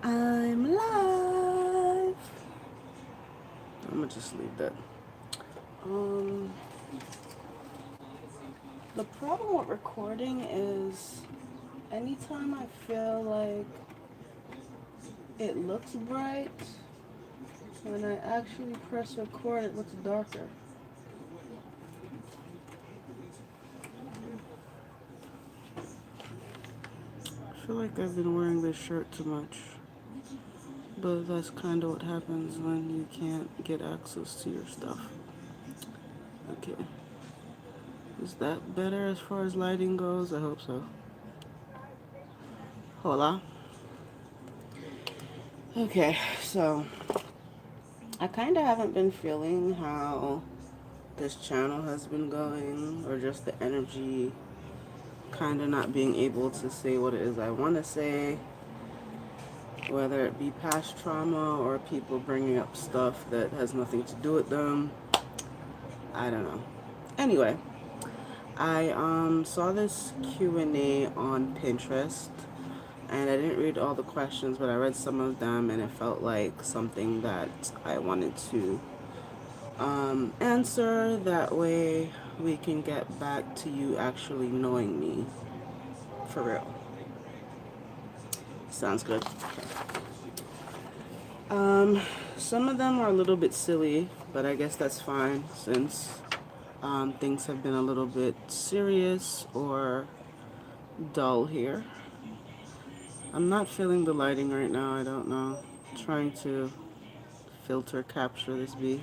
I'm live. I'm gonna just leave that. Um, the problem with recording is anytime I feel like it looks bright, when I actually press record, it looks darker. I feel like I've been wearing this shirt too much, but that's kind of what happens when you can't get access to your stuff. Okay. Is that better as far as lighting goes? I hope so. Hola. Okay, so I kind of haven't been feeling how this channel has been going, or just the energy, kind of not being able to say what it is I want to say, whether it be past trauma or people bringing up stuff that has nothing to do with them. I don't know. Anyway, I saw this Q&A on Pinterest, and I didn't read all the questions, but I read some of them, and it felt like something that I wanted to answer. That way we can get back to you actually knowing me for real. Sounds good. Okay. Some of them are a little bit silly, but I guess that's fine since things have been a little bit serious or dull here. I'm not feeling the lighting right now. I don't know. I'm trying to filter capture this bee,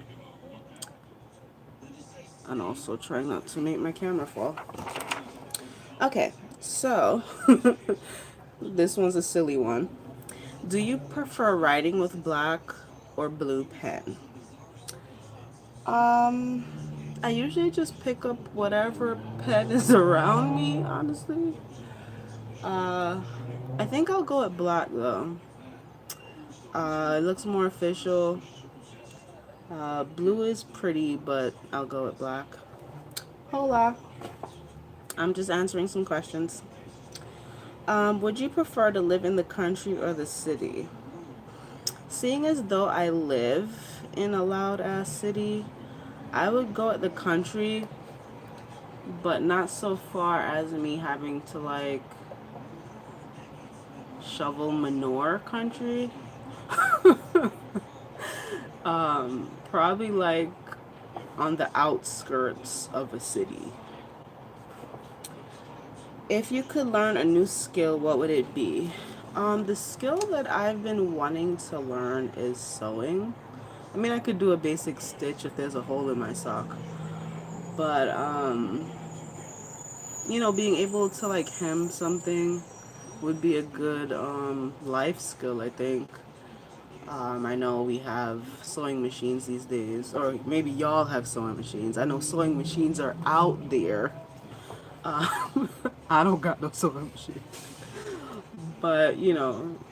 and also trying not to make my camera fall. Okay, so this one's a silly one. Do you prefer writing with black or blue pen? Um, I usually just pick up whatever pen is around me, honestly. Uh, I think I'll go with black though. It looks more official. Blue is pretty, but I'll go with black. Hola. I'm just answering some questions. Would you prefer to live in the country or the city? Seeing as though I live in a loud ass city, I would go at the country, but not so far as me having to like shovel manure country. Probably like on the outskirts of a city. If you could learn a new skill, what would it be? The skill that I've been wanting to learn is sewing. I mean, I could do a basic stitch if there's a hole in my sock. But, being able to like hem something would be a good life skill, I think. I know we have sewing machines these days, or maybe y'all have sewing machines. I know sewing machines are out there. I don't got no sewing machine. But,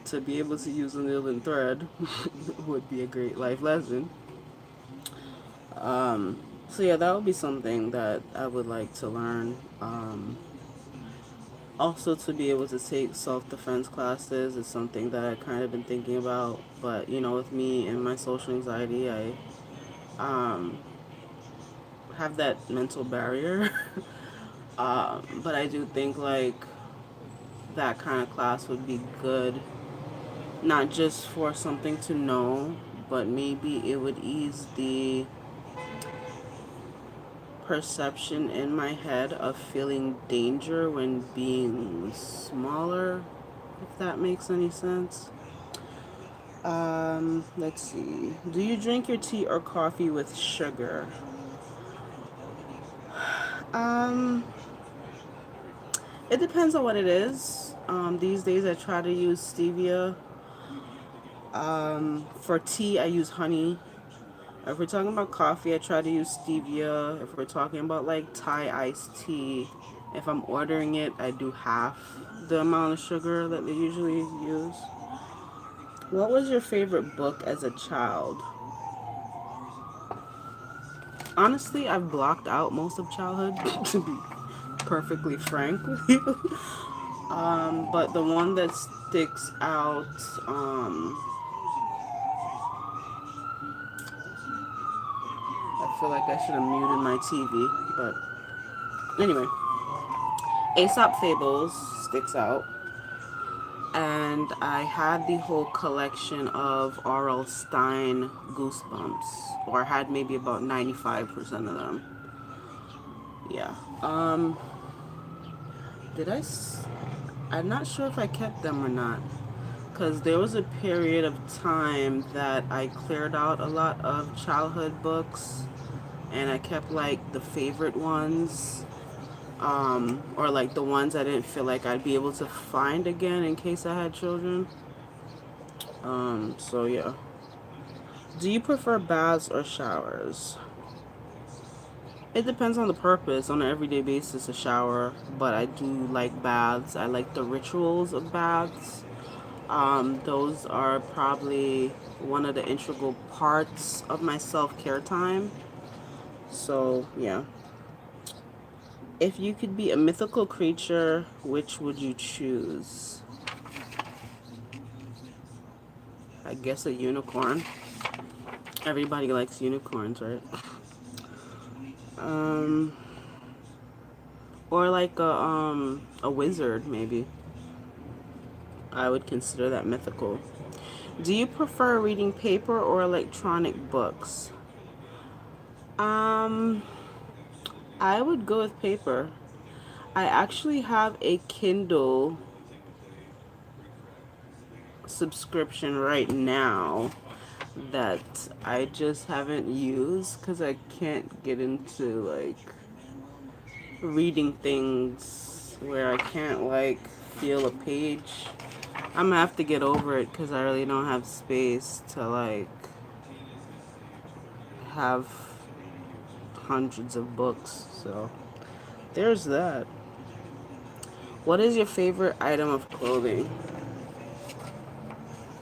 to be able to use a needle and thread would be a great life lesson. So yeah, that would be something that I would like to learn. Also, to be able to take self-defense classes is something that I kind of been thinking about. But, with me and my social anxiety, I um, have that mental barrier. But I do think like that kind of class would be good, not just for something to know, but maybe it would ease the perception in my head of feeling danger when being smaller, if that makes any sense. Let's see. Do you drink your tea or coffee with sugar? Um, it depends on what it is. These days I try to use stevia. For tea, I use honey. If we're talking about coffee, I try to use stevia. If we're talking about like Thai iced tea, if I'm ordering it, I do half the amount of sugar that they usually use. What was your favorite book as a child? Honestly, I've blocked out most of childhood, to be perfectly frank with you. But the one that sticks out, I feel like I should have muted my TV, but anyway, Aesop Fables sticks out. And I had the whole collection of R.L. Stein Goosebumps, or I had maybe about 95% of them. Yeah. Did I'm not sure if I kept them or not. Because there was a period of time that I cleared out a lot of childhood books. And I kept like the favorite ones. Or like the ones I didn't feel like I'd be able to find again in case I had children. So yeah. Do you prefer baths or showers? It depends on the purpose. On an everyday basis, a shower, but I do like baths. I like the rituals of baths. Those are probably one of the integral parts of my self-care time. So, yeah. If you could be a mythical creature, which would you choose? I guess a unicorn. Everybody likes unicorns, right? Um, or like a wizard, maybe. I would consider that mythical. Do you prefer reading paper or electronic books? Um, I would go with paper. I actually have a Kindle subscription right now that I just haven't used because I can't get into like reading things where I can't like feel a page. I'm gonna have to get over it because I really don't have space to like have hundreds of books. So there's that. What is your favorite item of clothing?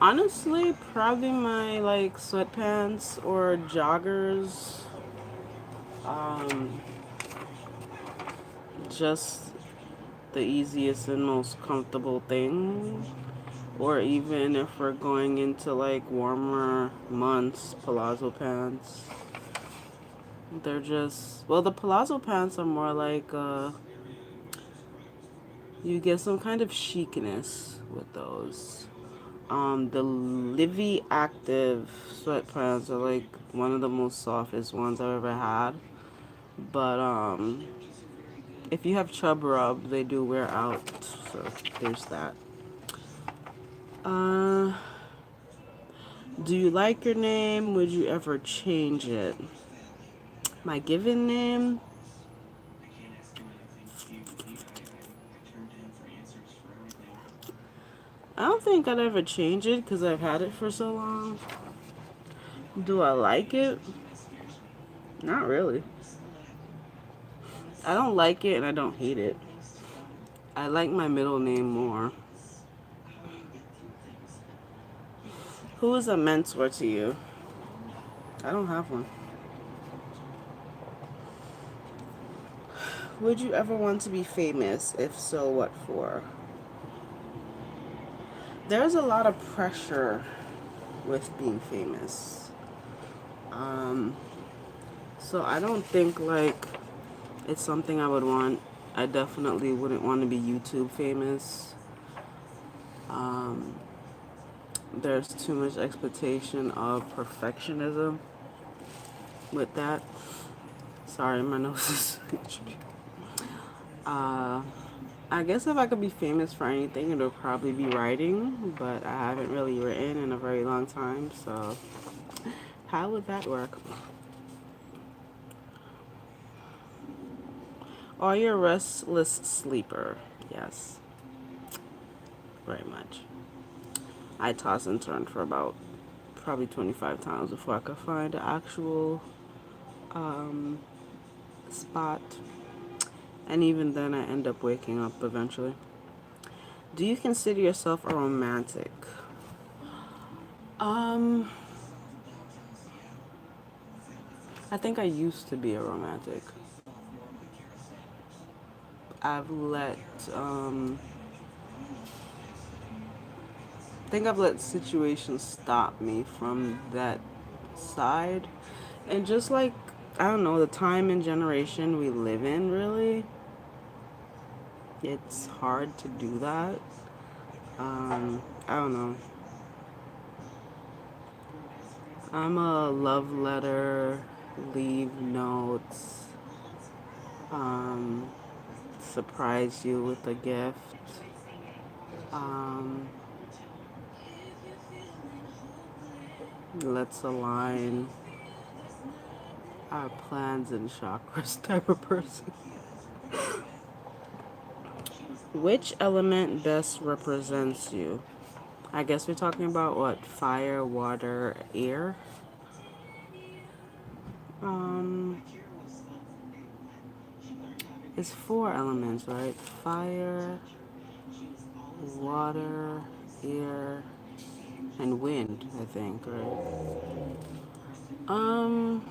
Honestly, probably my like sweatpants or joggers. Um, just the easiest and most comfortable thing. Or even if we're going into like warmer months, palazzo pants. They're just, well, the palazzo pants are more like, you get some kind of chicness with those. The Livy Active sweatpants are like one of the most softest ones I've ever had. But, if you have chub rub, they do wear out. So there's that. Uh, do you like your name? Would you ever change it? My given name? I don't think I'd ever change it because I've had it for so long. Do I like it? Not really. I don't like it and I don't hate it. I like my middle name more. Who is a mentor to you? I don't have one. Would you ever want to be famous? If so, what for? There's a lot of pressure with being famous. Um, so I don't think like it's something I would want. I definitely wouldn't want to be YouTube famous. Um, there's too much expectation of perfectionism with that. Sorry, my nose is itchy. I guess if I could be famous for anything, it would probably be writing, but I haven't really written in a very long time, so how would that work? Are you a restless sleeper? Yes, very much. I toss and turn for about probably 25 times before I could find an actual um, spot. And even then, I end up waking up eventually. Do you consider yourself a romantic? Um, I think I used to be a romantic. I've let think I've let situations stop me from that side. And just like, I don't know, the time and generation we live in, really, it's hard to do that. I don't know. I'm a love letter, leave notes, um, surprise you with a gift, um, let's align our plans and chakras type of person. Which element best represents you? I guess we're talking about what? Fire, water, air? Um, it's four elements, right? Fire, water, air, and wind, I think, right? Um,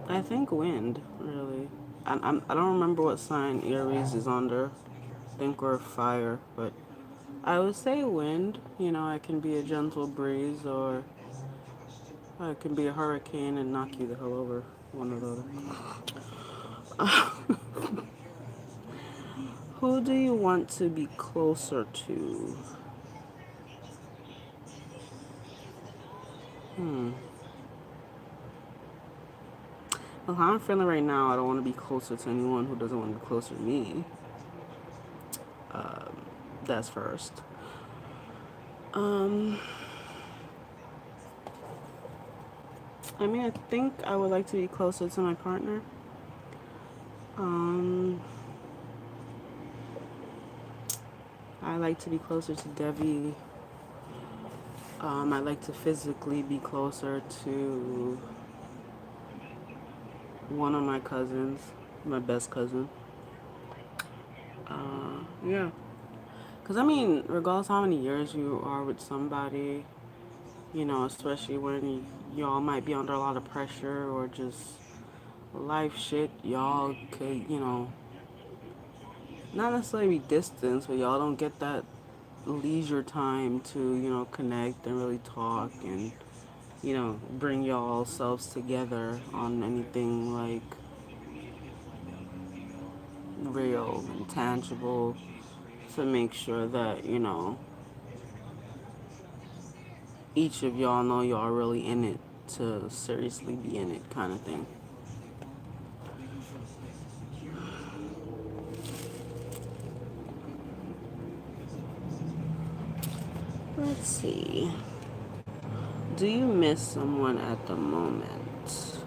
I think wind, really. I don't remember what sign Aries is under. I think we're fire, but I would say wind. You know, it can be a gentle breeze or it can be a hurricane and knock you the hell over. One or the other. Who do you want to be closer to? Hmm. Well, how I'm feeling right now, I don't want to be closer to anyone who doesn't want to be closer to me. Um, that's first. Um, I mean, I think I would like to be closer to my partner. Um, I like to be closer to Devi. I like to physically be closer to one of my cousins, my best cousin. Yeah. Because, I mean, regardless how many years you are with somebody, you know, especially when y'all might be under a lot of pressure or just life shit, y'all could, you know, not necessarily be distance, but y'all don't get that leisure time to, you know, connect and really talk and, you know, bring y'all selves together on anything like real and tangible to make sure that, you know, each of y'all know y'all really in it to seriously be in it kind of thing. Let's see. Do you miss someone at the moment?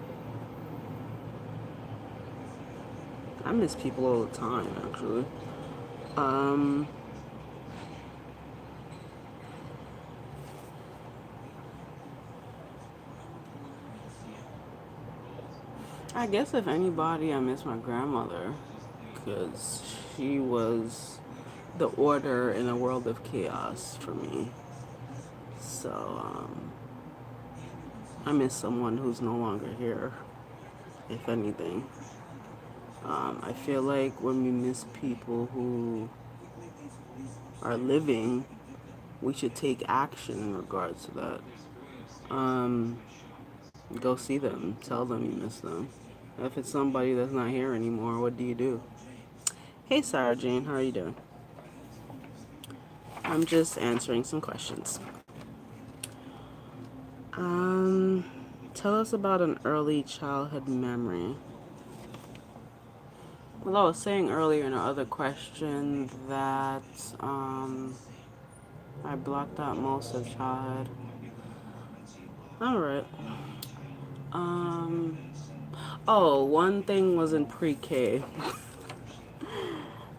I miss people all the time, actually. Um, I guess if anybody, I miss my grandmother because she was the order in a world of chaos for me. So, I miss someone who's no longer here, if anything. I feel like when we miss people who are living, we should take action in regards to that. Um, Go see them, tell them you miss them. If it's somebody that's not here anymore, what do you do? Hey, Sarah Jane, how are you doing? I'm just answering some questions. Um, Tell us about an early childhood memory. Well, I was saying earlier in the other question that I blocked out most of childhood. All right. Um, oh, one thing was in pre-K.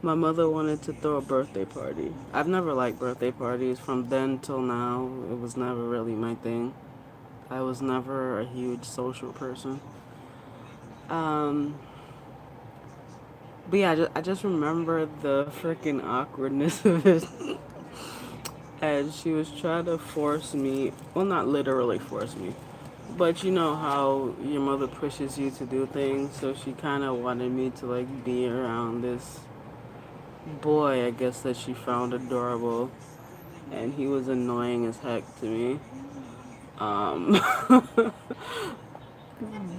My mother wanted to throw a birthday party. I've never liked birthday parties. From then till now, it was never really my thing. I was never a huge social person. Um, but yeah, I just remember the freaking awkwardness of it. And she was trying to force me, well, not literally force me, but you know how your mother pushes you to do things. So she kind of wanted me to like be around this boy, I guess, that she found adorable, and he was annoying as heck to me. Um,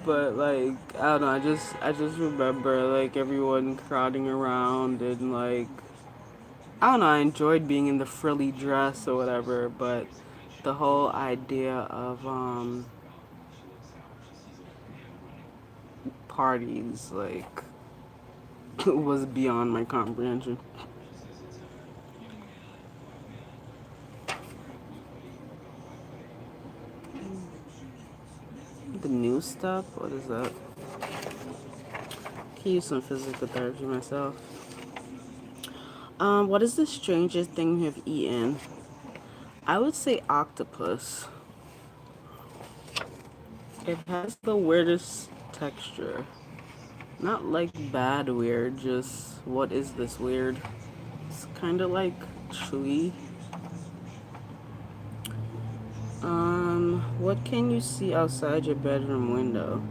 but like I don't know, I just remember like everyone crowding around and like I don't know, I enjoyed being in the frilly dress or whatever, but the whole idea of parties like was beyond my comprehension. The new stuff, what is that? Can use some physical therapy myself. What is the strangest thing you have eaten? I would say octopus. It has the weirdest texture. Not like bad weird, just what is this weird? It's kind of like chewy. What can you see outside your bedroom window?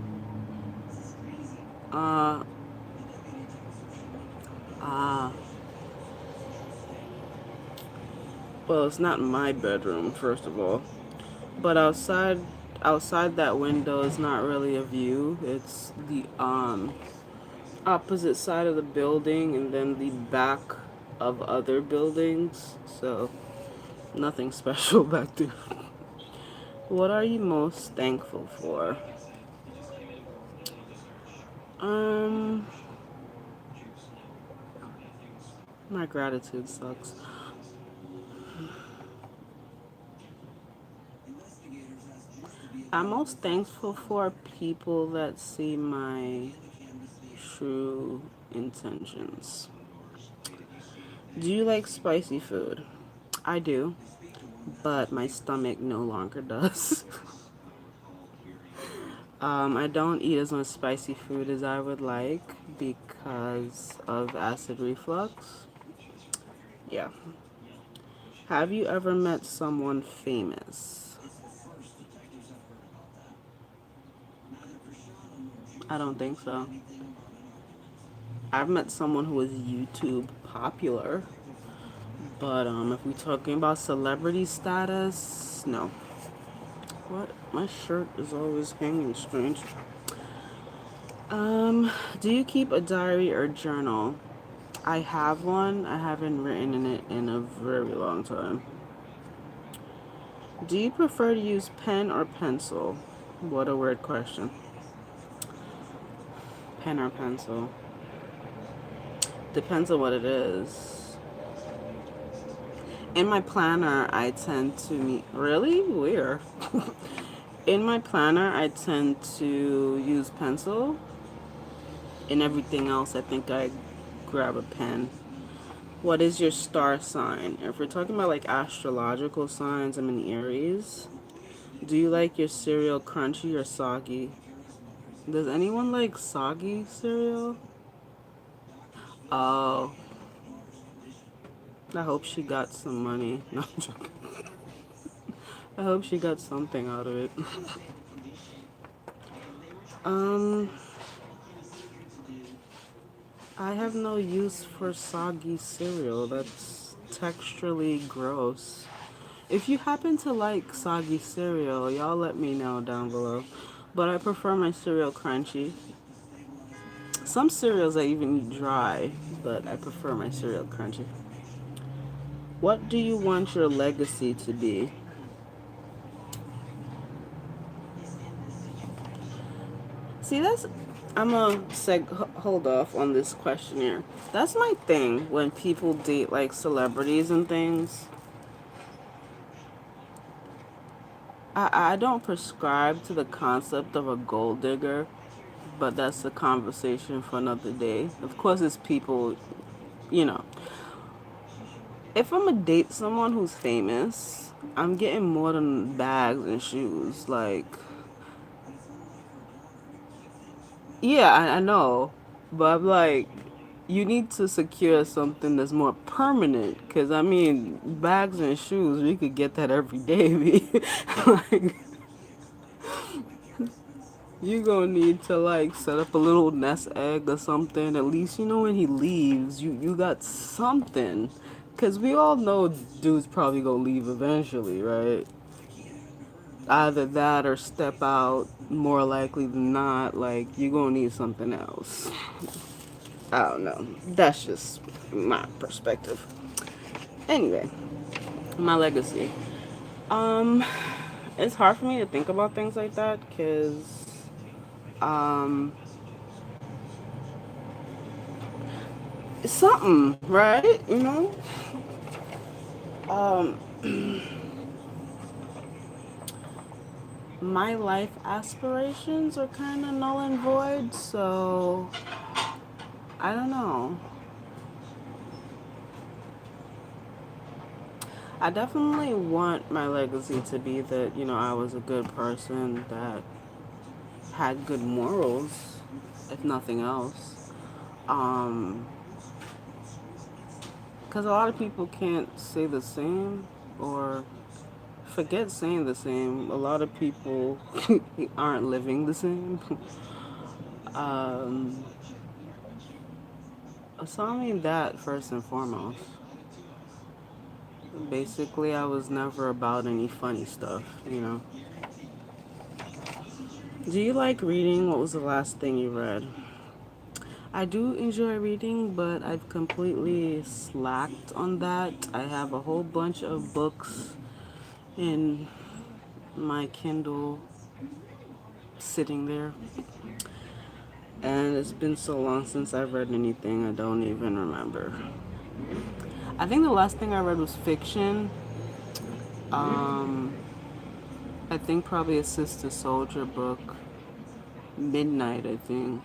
Uh, ah, well, it's not my bedroom, first of all. But outside that window is not really a view. It's the opposite side of the building and then the back of other buildings. So nothing special back there. What are you most thankful for? Um, my gratitude sucks. I'm most thankful for people that see my true intentions. Do you like spicy food? I do, but my stomach no longer does. I don't eat as much spicy food as I would like because of acid reflux. Yeah. Have you ever met someone famous? I don't think so. I've met someone who is YouTube popular, but if we're talking about celebrity status, no. What? My shirt is always hanging strange. Do you keep a diary or journal? I have one. I haven't written in it in a very long time. Do you prefer to use pen or pencil? What a weird question. Pen or pencil? Depends on what it is. In my planner, I tend to meet. Really? Weird. In my planner, I tend to use pencil. In everything else, I think I grab a pen. What is your star sign? If we're talking about like astrological signs, I'm in Aries. Do you like your cereal crunchy or soggy? Does anyone like soggy cereal? Oh, I hope she got some money. No, I'm joking. I hope she got something out of it. Um, I have no use for soggy cereal. That's texturally gross. If you happen to like soggy cereal, y'all let me know down below. But I prefer my cereal crunchy. Some cereals I even eat dry, but I prefer my cereal crunchy. What do you want your legacy to be? See, that's. I'm gonna hold off on this question here. That's my thing when people date like celebrities and things. I don't prescribe to the concept of a gold digger, but that's a conversation for another day. Of course, it's people, you know. If I'm gonna date someone who's famous, I'm getting more than bags and shoes. Like, yeah, I know, but I'm like, you need to secure something that's more permanent. Cause I mean, bags and shoes, we could get that every day. Like, You gonna need to like set up a little nest egg or something. At least you know when he leaves, you got something. Cause we all know dude's probably gonna leave eventually, right? Either that or step out. More likely than not, like you gonna need something else. I don't know. That's just my perspective. Anyway, my legacy. Um, it's hard for me to think about things like that because um, it's something, right? You know. Um, my life aspirations are kind of null and void, so I don't know. I definitely want my legacy to be that, I was a good person that had good morals, if nothing else. Um, because a lot of people can't say the same or forget saying the same. A lot of people aren't living the same. um, so I mean that first and foremost. Basically, I was never about any funny stuff. Do you like reading? What was the last thing you read? I do enjoy reading, but I've completely slacked on that. I have a whole bunch of books in my Kindle sitting there, and it's been so long since I've read anything, I don't even remember. I think the last thing I read was fiction. Um, I think probably a Sister Soldier book. Midnight, I think.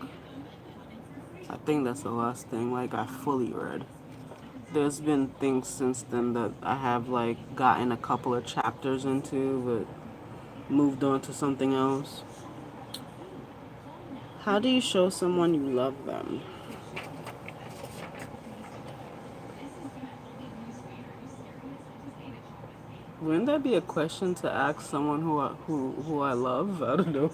I think that's the last thing like I fully read. There's been things since then that I have like gotten a couple of chapters into, but moved on to something else. How do you show someone you love them? Wouldn't that be a question to ask someone who I love? I don't know.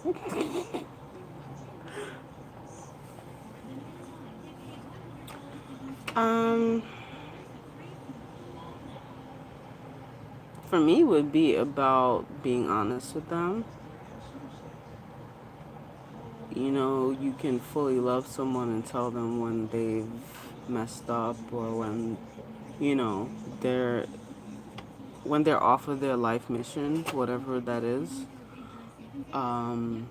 um, for me, would be about being honest with them. You can fully love someone and tell them when they've messed up or when you know they're when they're off of their life mission, whatever that is. Um,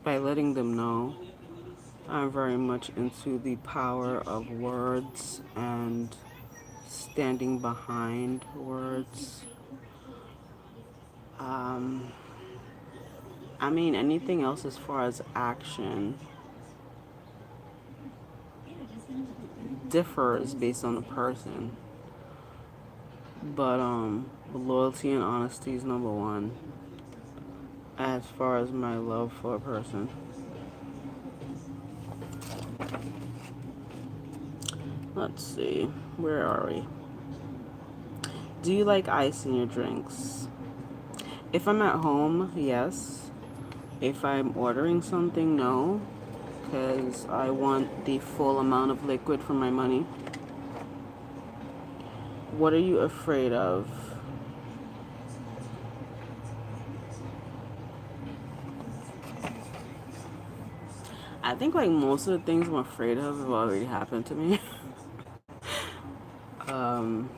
by letting them know. I'm very much into the power of words and standing behind words. Um, I mean, anything else as far as action differs based on the person. But loyalty and honesty is number one as far as my love for a person. Let's see, where are we? Do you like ice in your drinks? If I'm at home, yes. If I'm ordering something, no. Because I want the full amount of liquid for my money. What are you afraid of? I think like most of the things I'm afraid of have already happened to me. um,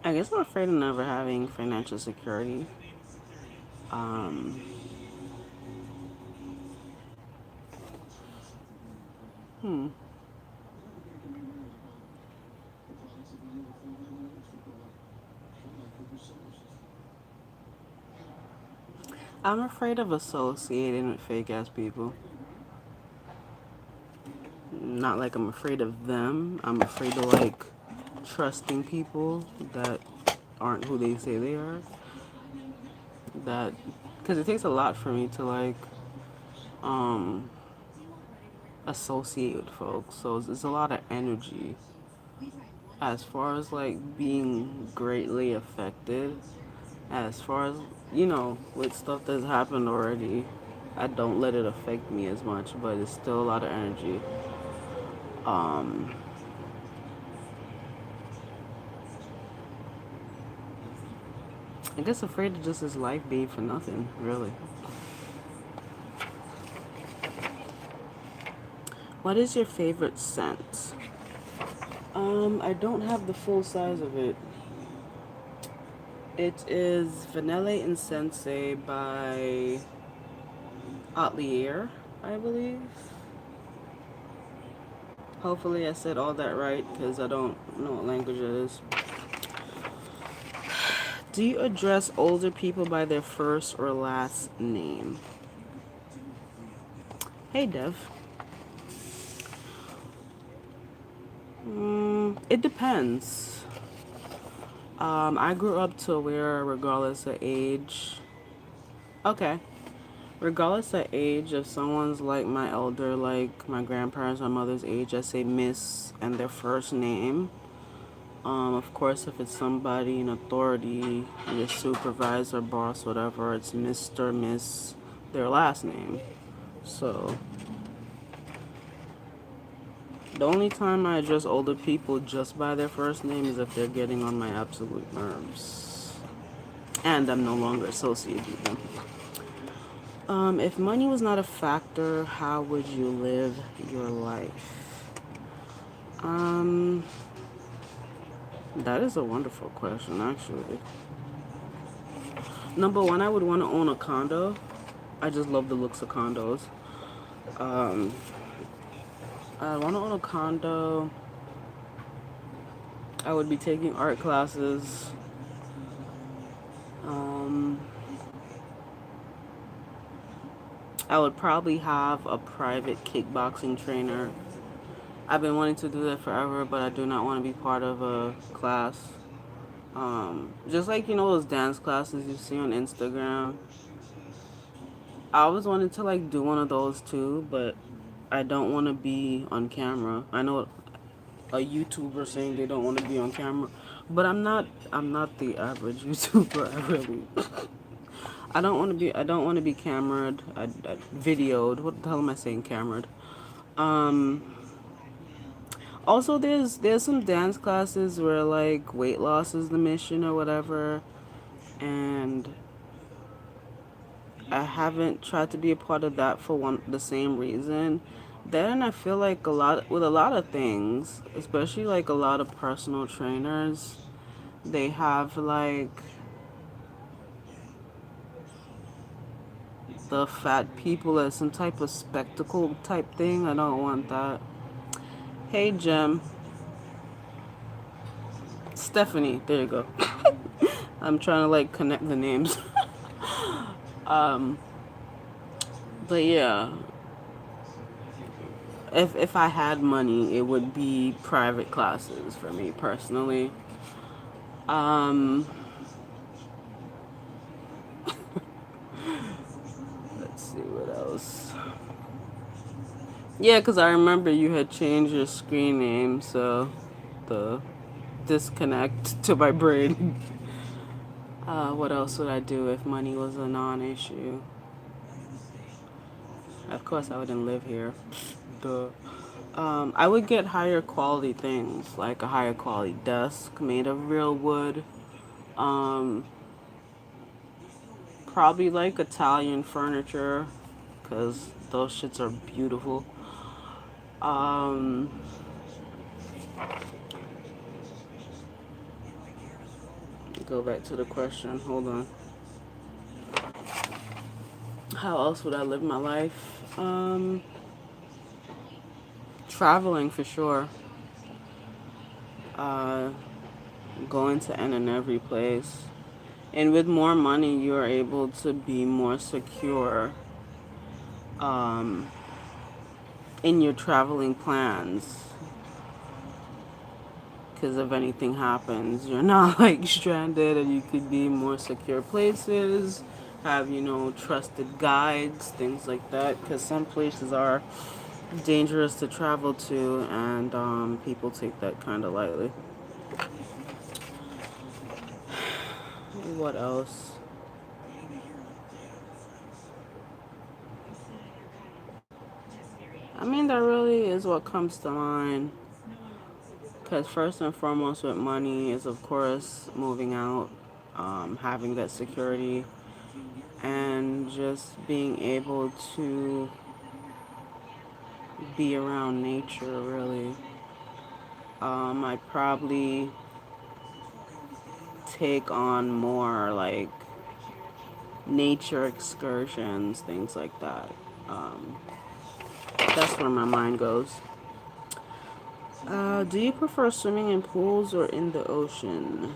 I guess I'm afraid of never having financial security. Um, hmm. I'm afraid of associating with fake ass people. Not like I'm afraid of them. I'm afraid of like trusting people that aren't who they say they are. That because it takes a lot for me to like um associate with folks. So it's a lot of energy. As far as like being greatly affected, as far as, with stuff that's happened already, I don't let it affect me as much, but it's still a lot of energy. Um, I guess afraid of just his life being for nothing, really. What is your favorite scent? I don't have the full size of it. It is Vanilla Incense by Atelier, I believe. Hopefully I said all that right because I don't know what language it is. Do you address older people by their first or last name? Hey, Dev. It depends. I grew up to where, regardless of age, okay, regardless of age, if someone's like my elder, like my grandparents, my mother's age, I say Miss and their first name. Of course, if it's somebody in authority, your supervisor, boss, whatever, it's Mr., Miss, their last name. So, the only time I address older people just by their first name is if they're getting on my absolute nerves. And I'm no longer associated with them. If money was not a factor, how would you live your life? Um, that is a wonderful question, actually. Number one, I would want to own a condo. I just love the looks of condos. Um, I want to own a condo. I would be taking art classes. Um, I would probably have a private kickboxing trainer. I've been wanting to do that forever, but I do not want to be part of a class. Just like, those dance classes you see on Instagram. I always wanted to like do one of those too, but I don't want to be on camera. I know a YouTuber saying they don't want to be on camera, but I'm not the average YouTuber. I really I don't want to be camered. I videoed. What the hell am I saying, camered? Um Also, there's some dance classes where like weight loss is the mission or whatever, and I haven't tried to be a part of that for the same reason. Then I feel like a lot of things, especially like a lot of personal trainers, they have like the fat people as some type of spectacle type thing. I don't want that. Hey, Jim. Stephanie, there you go. I'm trying to like connect the names. um, but yeah, if I had money, it would be private classes for me personally. Um, let's see what else. Yeah, because I remember you had changed your screen name, so the disconnect to my brain. What else would I do if money was a non-issue? Of course, I wouldn't live here. Duh. I would get higher quality things, like a higher quality desk made of real wood. Um, Probably like Italian furniture, because those shits are beautiful. Um, Go back to the question. Hold on. How else would I live my life? Traveling for sure. Uh, Going to any and every place. And with more money, you are able to be more secure um, in your traveling plans. Because if anything happens, you're not like stranded, and you could be more secure places, have, trusted guides, things like that. Because some places are dangerous to travel to, and people take that kind of lightly. What else? I mean, that really is what comes to mind. Because first and foremost, with money is of course moving out, having that security, and just being able to be around nature. Really, I probably take on more like nature excursions, things like that. Um, that's where my mind goes. Do you prefer swimming in pools or in the ocean?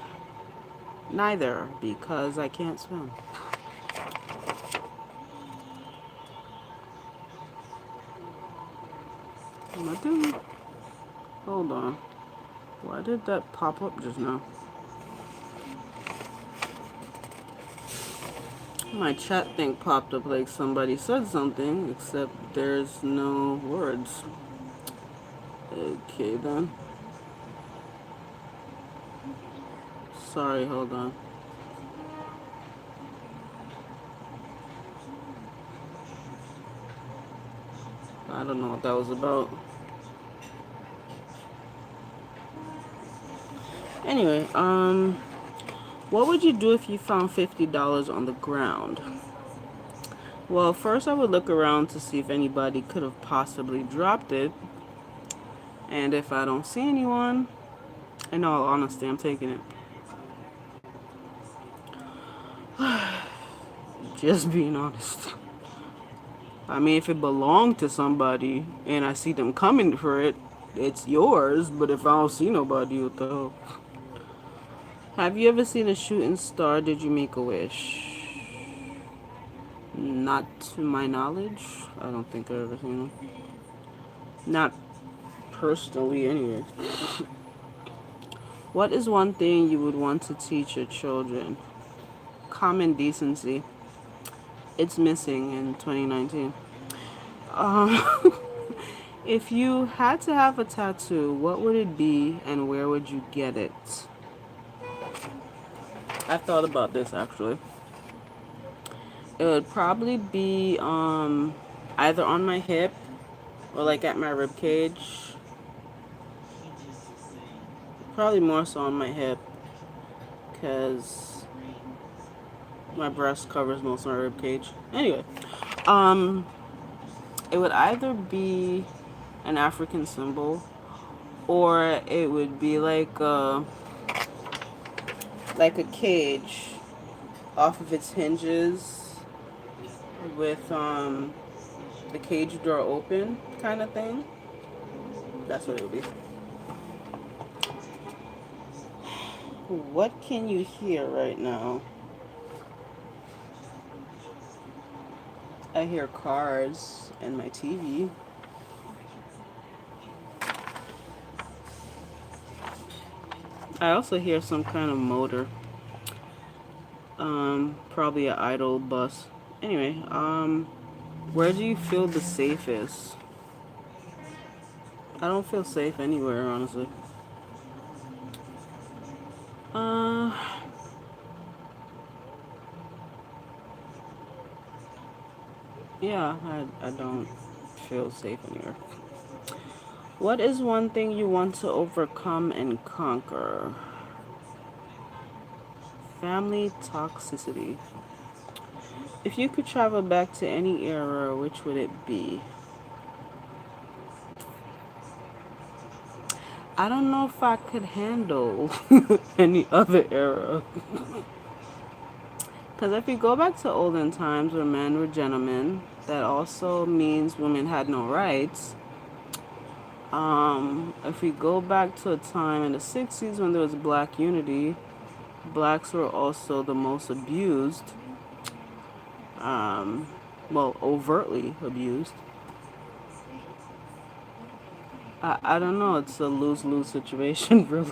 Neither, because I can't swim. Nothing. Hold on. Why did that pop up just now? My chat thing popped up like somebody said something, except there's no words. Okay then. Sorry, hold on. I don't know what that was about. Anyway, what would you do if you found $50 on the ground? Well, first I would look around to see if anybody could have possibly dropped it. And if I don't see anyone, in all honesty, I'm taking it. Just being honest. I mean, if it belonged to somebody and I see them coming for it, it's yours. But if I don't see nobody, what the hell? Have you ever seen a shooting star? Did you make a wish? Not to my knowledge. I don't think I've ever seen one. Not personally, anyway. What is one thing you would want to teach your children? Common decency. It's missing in 2019. Um, if you had to have a tattoo, what would it be and where would you get it? I've thought about this actually. It would probably be either on my hip or like at my rib cage. Probably more so on my hip because my breast covers most of my rib cage. Anyway, um, it would either be an African symbol or it would be like a cage off of its hinges with the cage door open kind of thing. That's what it would be. What can you hear right now? I hear cars and my TV. I also hear some kind of motor. Probably an idle bus. Anyway, where do you feel the safest? I don't feel safe anywhere, honestly. Uh, yeah, I don't feel safe anywhere. What is one thing you want to overcome and conquer? Family toxicity. If you could travel back to any era, which would it be? I don't know if I could handle any other era. Because if you go back to olden times where men were gentlemen, that also means women had no rights. If we go back to a time in the 60s when there was black unity, blacks were also the most abused. Well, overtly abused. I don't know. It's a lose-lose situation, really.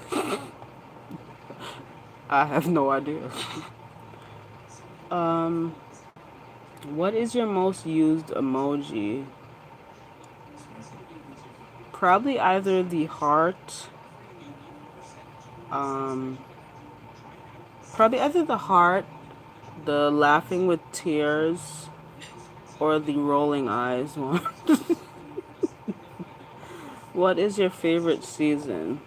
I have no idea. What is your most used emoji? Probably either the heart, um, probably either the heart, the laughing with tears, or the rolling eyes one. What is your favorite season?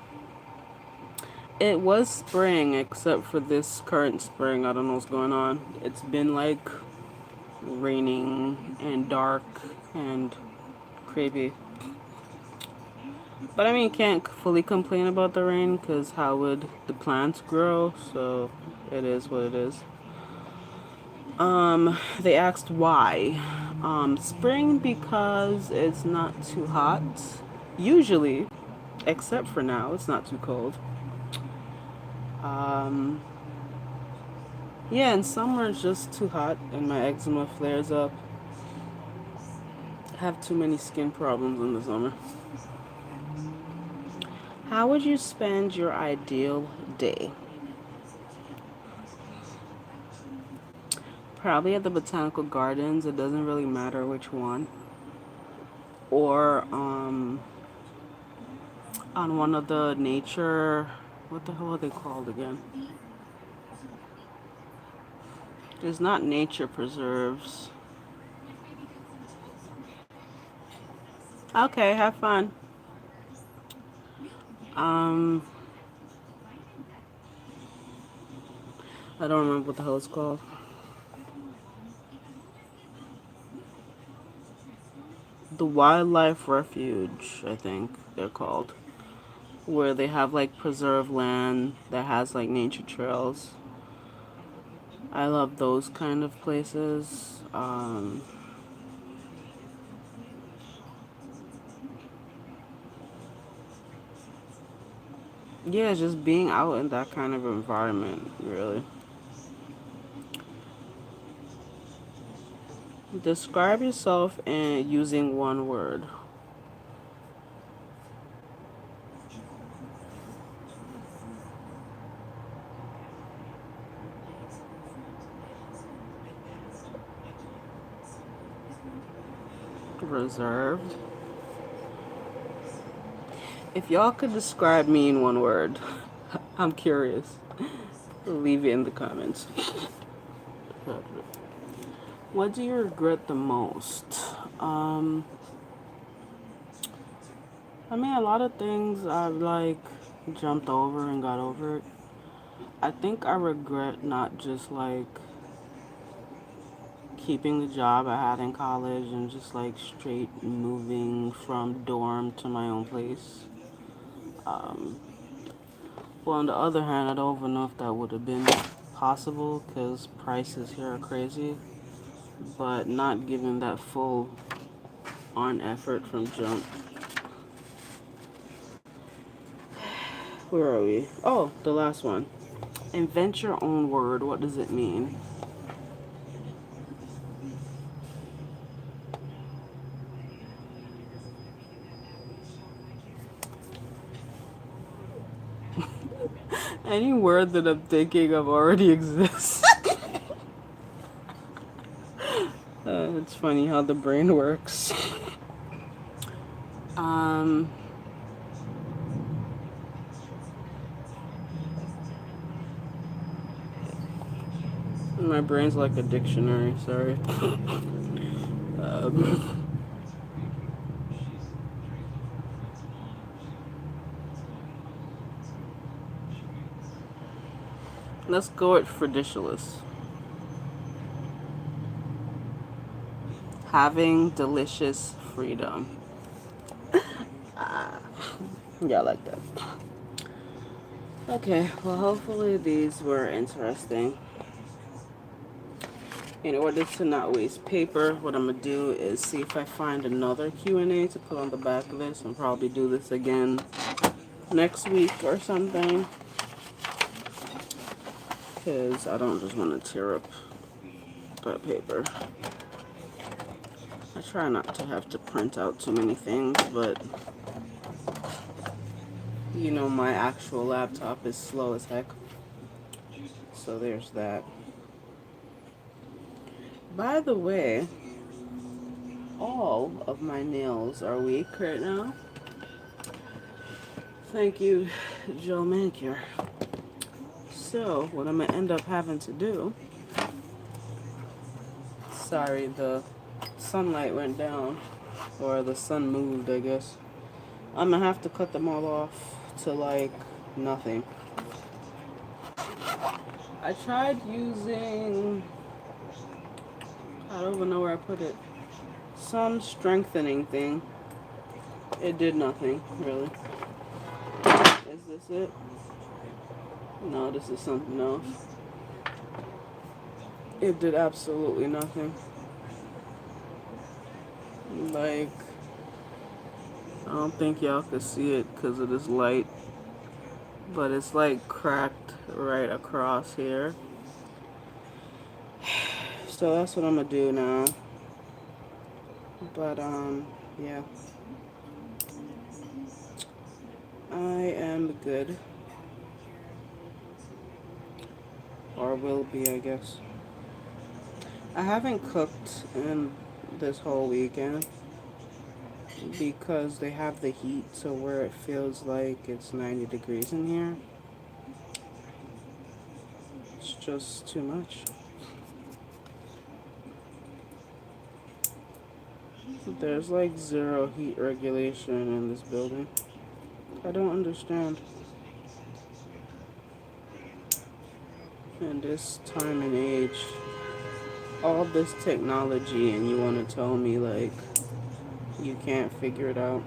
It was spring, except for this current spring. I don't know what's going on. It's been like raining and dark and creepy. But I mean, can't fully complain about the rain because how would the plants grow? So it is what it is. They asked why. Spring because it's not too hot. Usually, except for now, it's not too cold. Um, yeah, and summer is just too hot and my eczema flares up. I have too many skin problems in the summer. How would you spend your ideal day? Probably at the botanical gardens. It doesn't really matter which one. Or on one of the nature, what the hell are they called again? There's not nature preserves. Okay, have fun. Um, I don't remember what the hell it's called. The Wildlife Refuge, I think they're called. Where they have like preserved land that has like nature trails. I love those kind of places. Yeah, just being out in that kind of environment, really. Describe yourself in using one word. Reserved. If y'all could describe me in one word, I'm curious. Leave it in the comments. What do you regret the most? Um, I mean, a lot of things I've like jumped over and got over it. I think I regret not just like keeping the job I had in college and just like straight moving from dorm to my own place. Um, well, on the other hand, I don't even know if that would have been possible because prices here are crazy. But not giving that full on effort from jump. Where are we? Oh, the last one. Invent your own word. What does it mean? Any word that I'm thinking of already exists. It's funny how the brain works. Um, my brain's like a dictionary. Sorry. Let's go with fridicious. Having delicious freedom. Yeah, I like that. Okay, well, hopefully these were interesting. In order to not waste paper, what I'm gonna do is see if I find another Q&A to put on the back of this and probably do this again next week or something. Because I don't just want to tear up that paper. I try not to have to print out too many things, but you know my actual laptop is slow as heck. So there's that. By the way, all of my nails are weak right now. Thank you, Joe Manicure. So, what I'm gonna end up having to do, sorry, the sunlight went down, or the sun moved, I guess. I'm gonna have to cut them all off to like nothing. I tried using, I don't even know where I put it, some strengthening thing. It did nothing, really. Is this it? No, this is something else. It did absolutely nothing. Like, I don't think y'all could see it because of this light, but it's like cracked right across here. So that's what I'm gonna do now. But yeah, I am good, or will be, I guess. I haven't cooked in this whole weekend because they have the heat, so where it feels like it's 90 degrees in here, it's just too much. There's like zero heat regulation in this building. I don't understand. In this time and age, all this technology, and you want to tell me like you can't figure it out?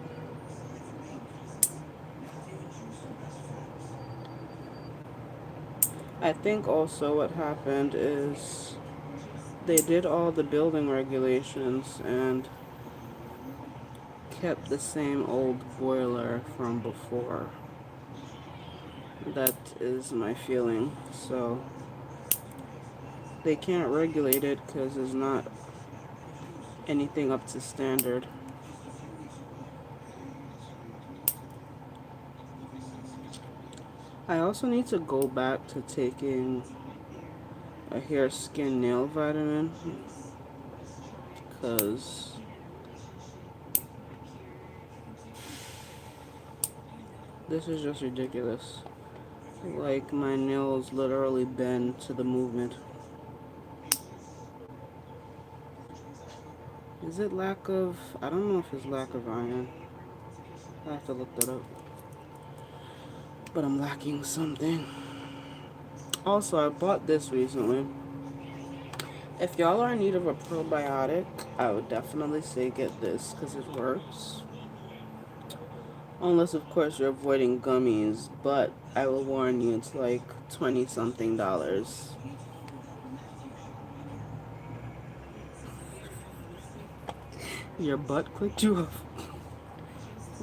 I think also what happened is they did all the building regulations and kept the same old boiler from before. That is my feeling. So they can't regulate it because it's not anything up to standard. I also need to go back to taking a hair, skin, nail vitamin because this is just ridiculous. Like, my nails literally bend to the movement. Is it lack of, I don't know if it's lack of iron. I have to look that up. But I'm lacking something. Also, I bought this recently. If y'all are in need of a probiotic, I would definitely say get this because it works. Unless, of course, you're avoiding gummies, but I will warn you, it's like 20 something dollars. Your butt clicked you off.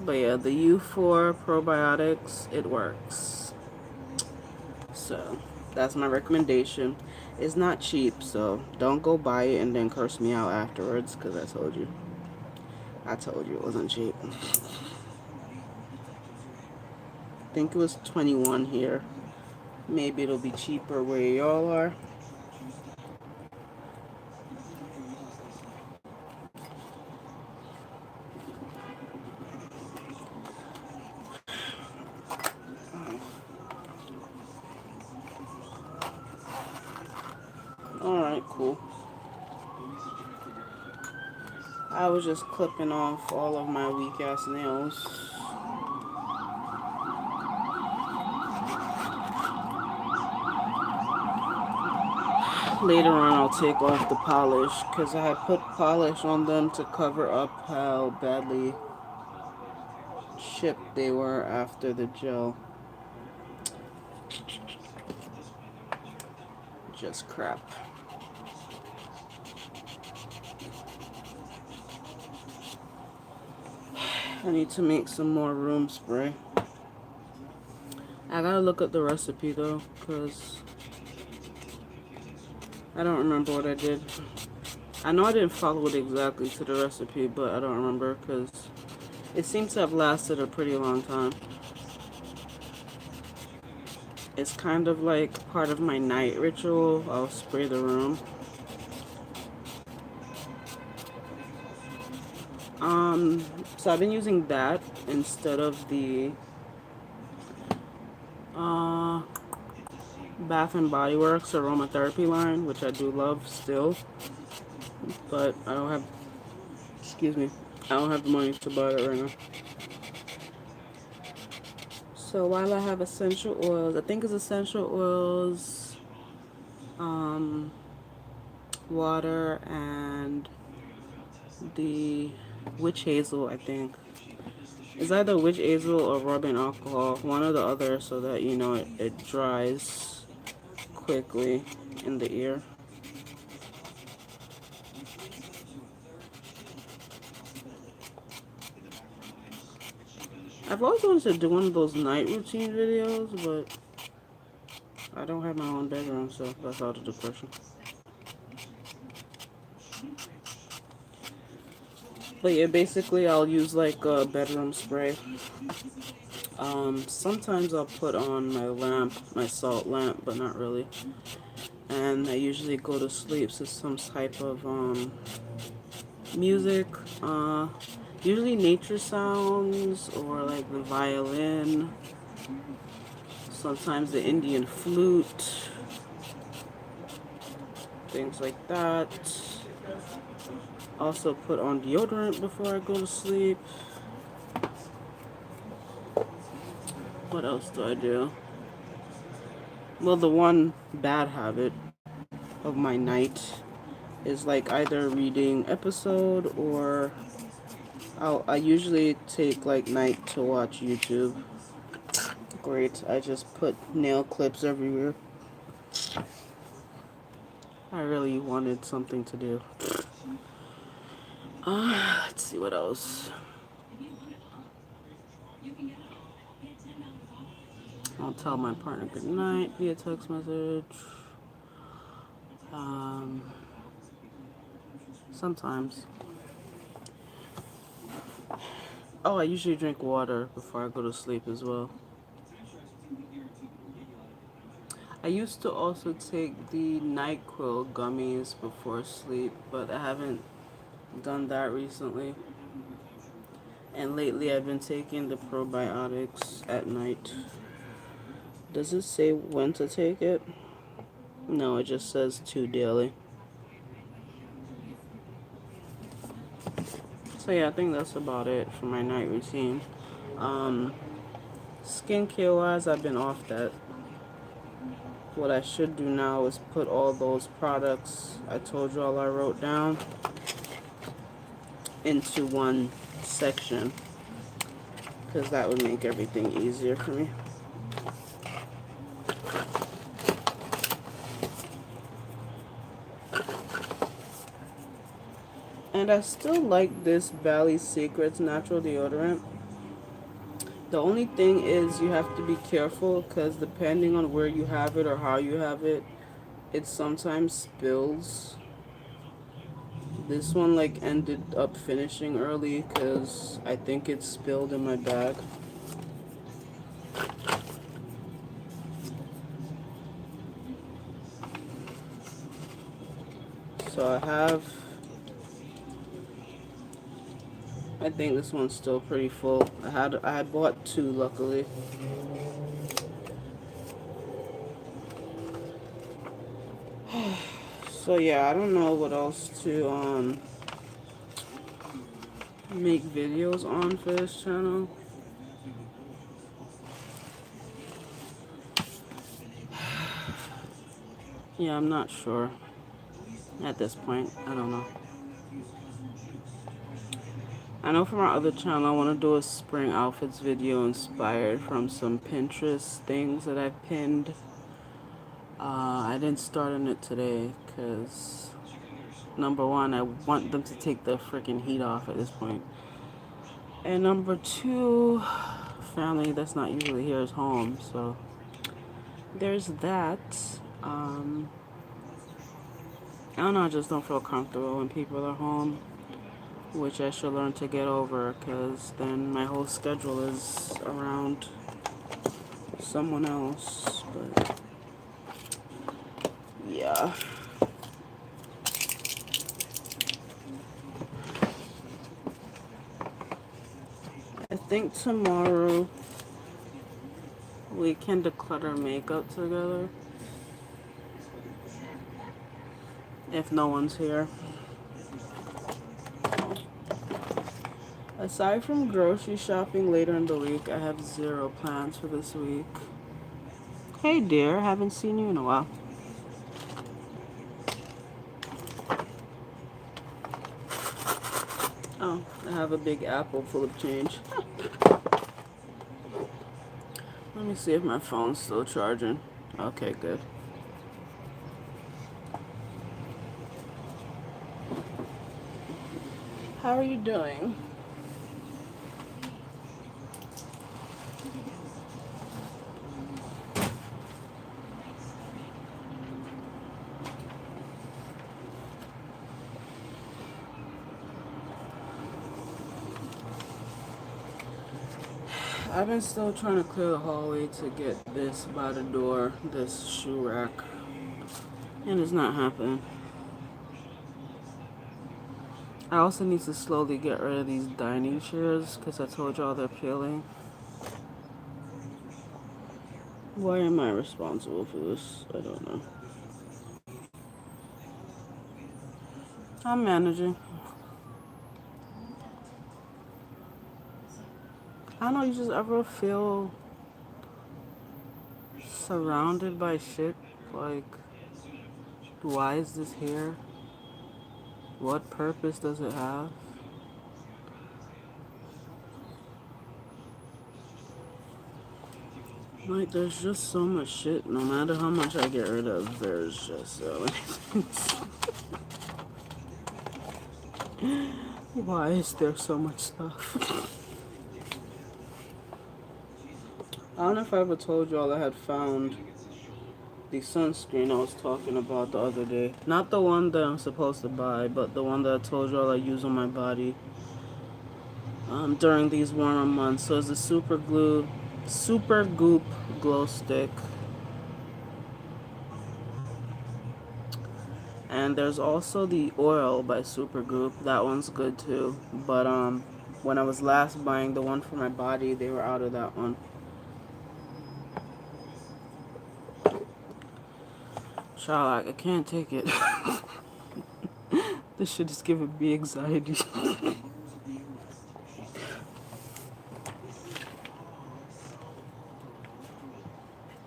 But yeah, the U4 probiotics, it works. So, that's my recommendation. It's not cheap, so don't go buy it and then curse me out afterwards, because I told you. I told you it wasn't cheap. I think it was 21 here. Maybe it'll be cheaper where y'all are. Alright, cool. I was just clipping off all of my weak ass nails. Later on, I'll take off the polish because I had put polish on them to cover up how badly chipped they were after the gel. Just crap. I need to make some more room spray. I gotta look up the recipe though, because I don't remember what I did. I know I didn't follow it exactly to the recipe, but I don't remember because it seems to have lasted a pretty long time. It's kind of like part of my night ritual. I'll spray the room. So I've been using that instead of the Uh, Bath and Body Works aromatherapy line, which I do love still, but I don't have, excuse me, I don't have the money to buy it right now. So while I have essential oils, I think it's essential oils, um, water, and the witch hazel, I think. It's either witch hazel or rubbing alcohol, one or the other, so that you know it dries quickly in the ear. I've always wanted to do one of those night routine videos, but I don't have my own bedroom, so that's out of the question. But yeah, basically I'll use like a bedroom spray. Sometimes I'll put on my lamp, my salt lamp, but not really. And I usually go to sleep to some type of music. Usually nature sounds or like the violin. Sometimes the Indian flute. Things like that. Also put on deodorant before I go to sleep. What else do I do? Well, the one bad habit of my night is like either reading episode or I usually take like night to watch YouTube. Great, I just put nail clips everywhere. I really wanted something to do. Let's see what else. I'll tell my partner good night via text message. Sometimes. Oh, I usually drink water before I go to sleep as well. I used to also take the NyQuil gummies before sleep, but I haven't done that recently. And lately I've been taking the probiotics at night. Does it say when to take it? No, it just says 2 daily. So yeah, I think that's about it for my night routine. Skincare wise, I've been off that. What I should do now is put all those products I told y'all I wrote down into one section, because that would make everything easier for me. And I still like this Valley Secrets natural deodorant. The only thing is you have to be careful, because depending on where you have it or how you have it, it sometimes spills. This one like ended up finishing early because I think it spilled in my bag. So I think this one's still pretty full. I had bought 2 luckily. So yeah, I don't know what else to make videos on for this channel. Yeah, I'm not sure at this point. I don't know. I know for my other channel I want to do a spring outfits video inspired from some Pinterest things that I pinned. I didn't start on it today because number one, I want them to take the freaking heat off at this point. And number two, family that's not usually here is home, so there's that. I don't know, I just don't feel comfortable when people are home, which I should learn to get over, because then my whole schedule is around someone else. But yeah. I think tomorrow we can declutter makeup together if no one's here. Aside from grocery shopping later in the week, I have zero plans for this week. Hey dear, haven't seen you in a while. Oh, I have a big apple full of change. Let me see if my phone's still charging. Okay, good. How are you doing? I've been still trying to clear the hallway to get this by the door, this shoe rack, and it's not happening. I also need to slowly get rid of these dining chairs because I told y'all they're peeling. Why am I responsible for this? I don't know. I'm managing. I don't know, you just ever feel surrounded by shit? Like, why is this here? What purpose does it have? Like, there's just so much shit. No matter how much I get rid of, there's just so many things. Why is there so much stuff? I don't know if I ever told y'all I had found the sunscreen I was talking about the other day. Not the one that I'm supposed to buy, but the one that I told y'all I use on my body during these warmer months. So it's a Super Goop glow stick. And there's also the oil by Super Goop. That one's good too. But when I was last buying the one for my body, they were out of that one. Child, I can't take it. This shit is giving me anxiety.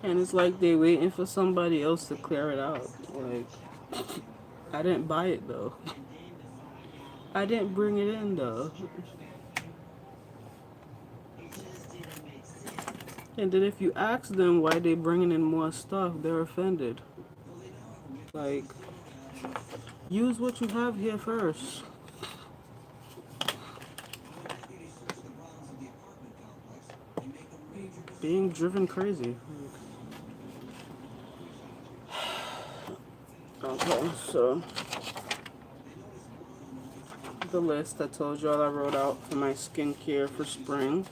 And it's like they waiting for somebody else to clear it out. Like, I didn't buy it though. I didn't bring it in though. And then if you ask them why they bringing in more stuff, they're offended. Like, use what you have here first. Being driven crazy. Okay, so the list I told y'all I wrote out for my skincare for spring.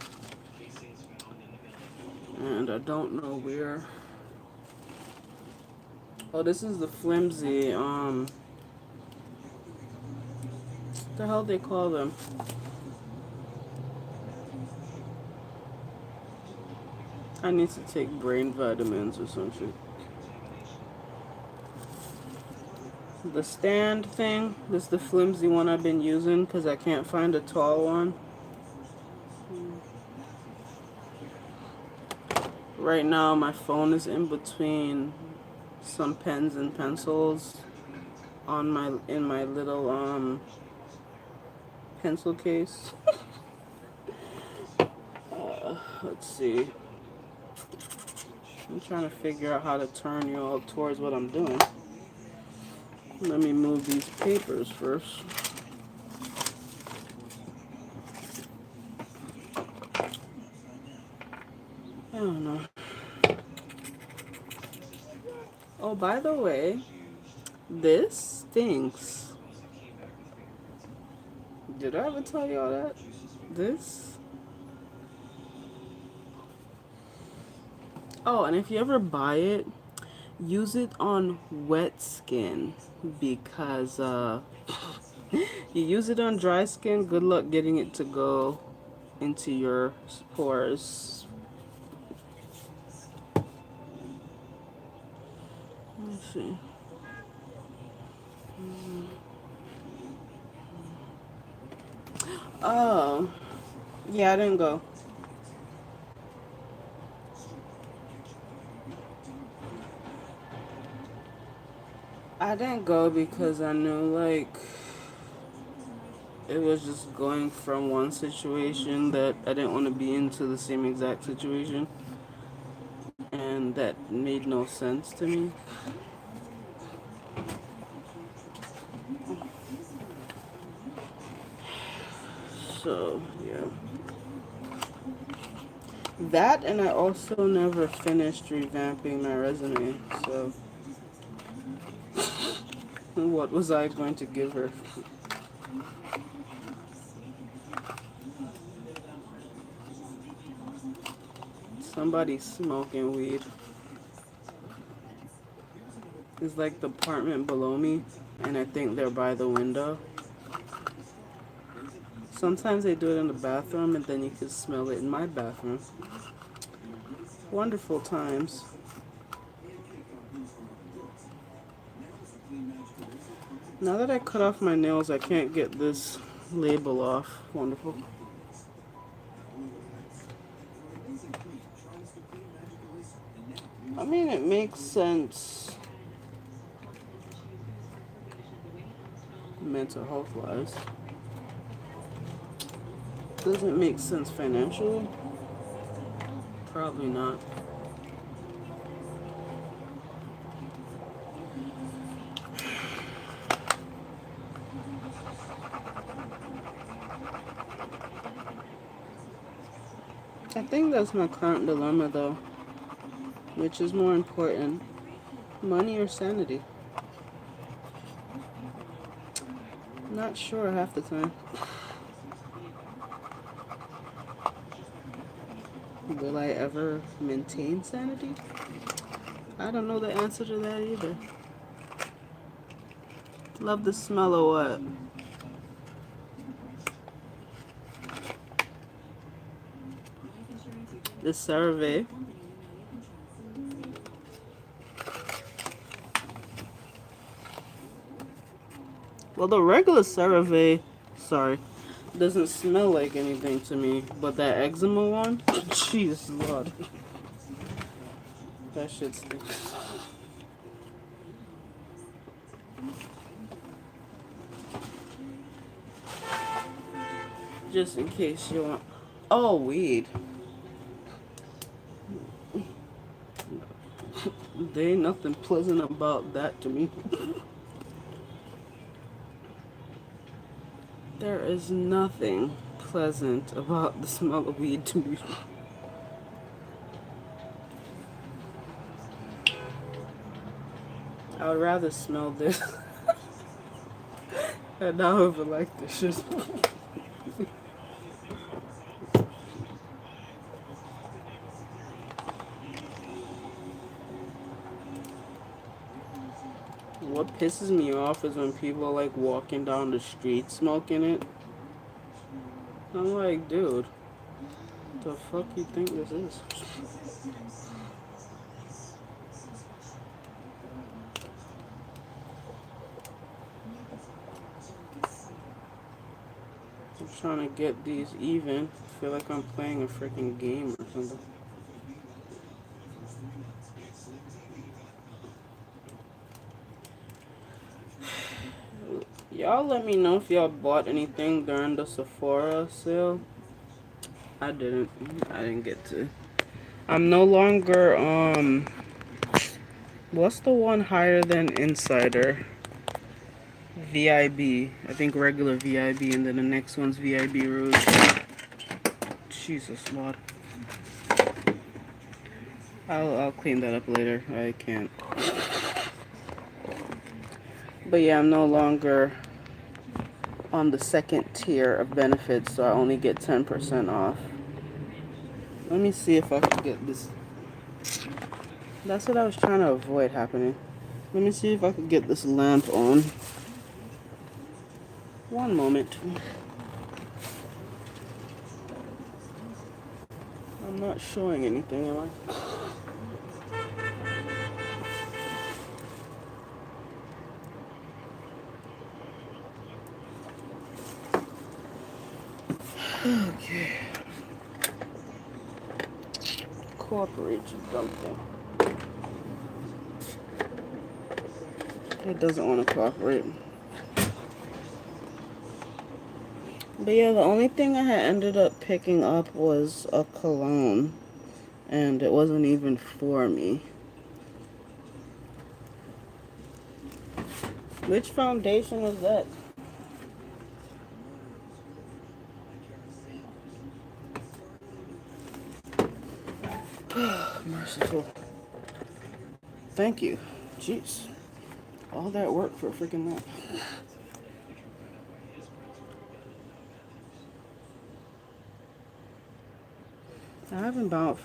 And I don't know where. Oh, this is the flimsy, what the hell they call them? I need to take brain vitamins or some shit. The stand thing, this is the flimsy one I've been using because I can't find a tall one. Right now my phone is in between some pens and pencils on in my little pencil case. Let's see. I'm trying to figure out how to turn you all towards what I'm doing. Let me move these papers first. I don't know. Oh, by the way, this stinks. Did I ever tell y'all that? This? Oh, and if you ever buy it, use it on wet skin because you use it on dry skin, good luck getting it to go into your pores. Let's see. Oh, yeah, I didn't go. I didn't go because I knew, like, it was just going from one situation that I didn't want to be into the same exact situation, and that made no sense to me. So, yeah. That, and I also never finished revamping my resume, so what was I going to give her? Somebody smoking weed. It's like the apartment below me, and I think they're by the window. Sometimes they do it in the bathroom, and then you can smell it in my bathroom. Wonderful times. Now that I cut off my nails, I can't get this label off. Wonderful. I mean, it makes sense mental health wise. Does it make sense financially? Probably not. I think that's my current dilemma though. Which is more important, money or sanity? Not sure half the time. Will I ever maintain sanity? I don't know the answer to that either. Love the smell of what? The CeraVe. Well, the regular CeraVe, sorry, doesn't smell like anything to me. But that eczema one, jeez Lord. That shit stinks. Just in case you want. Oh, weed. There ain't nothing pleasant about that to me. There is nothing pleasant about the smell of weed to me. I would rather smell this. And I don't even like this shit. What pisses me off is when people are like walking down the street smoking it. I'm like, dude, the fuck you think this is? I'm trying to get these even. I feel like I'm playing a freaking game or something. Y'all let me know if y'all bought anything during the Sephora sale. I didn't. I didn't get to. I'm no longer, what's the one higher than Insider? VIB. I think regular VIB, and then the next one's VIB Rouge. Jesus Lord. I'll clean that up later. I can't. But yeah, I'm no longer on the second tier of benefits, so I only get 10% off. Let me see if I can get this. That's what I was trying to avoid happening. Let me see if I could get this lamp on. One moment. I'm not showing anything, am I? Okay. Cooperate with something. It doesn't want to cooperate. But yeah, the only thing I had ended up picking up was a cologne. And it wasn't even for me. Which foundation was that? Merciful. Thank you. Jeez. All that work for a freaking nap. I haven't bought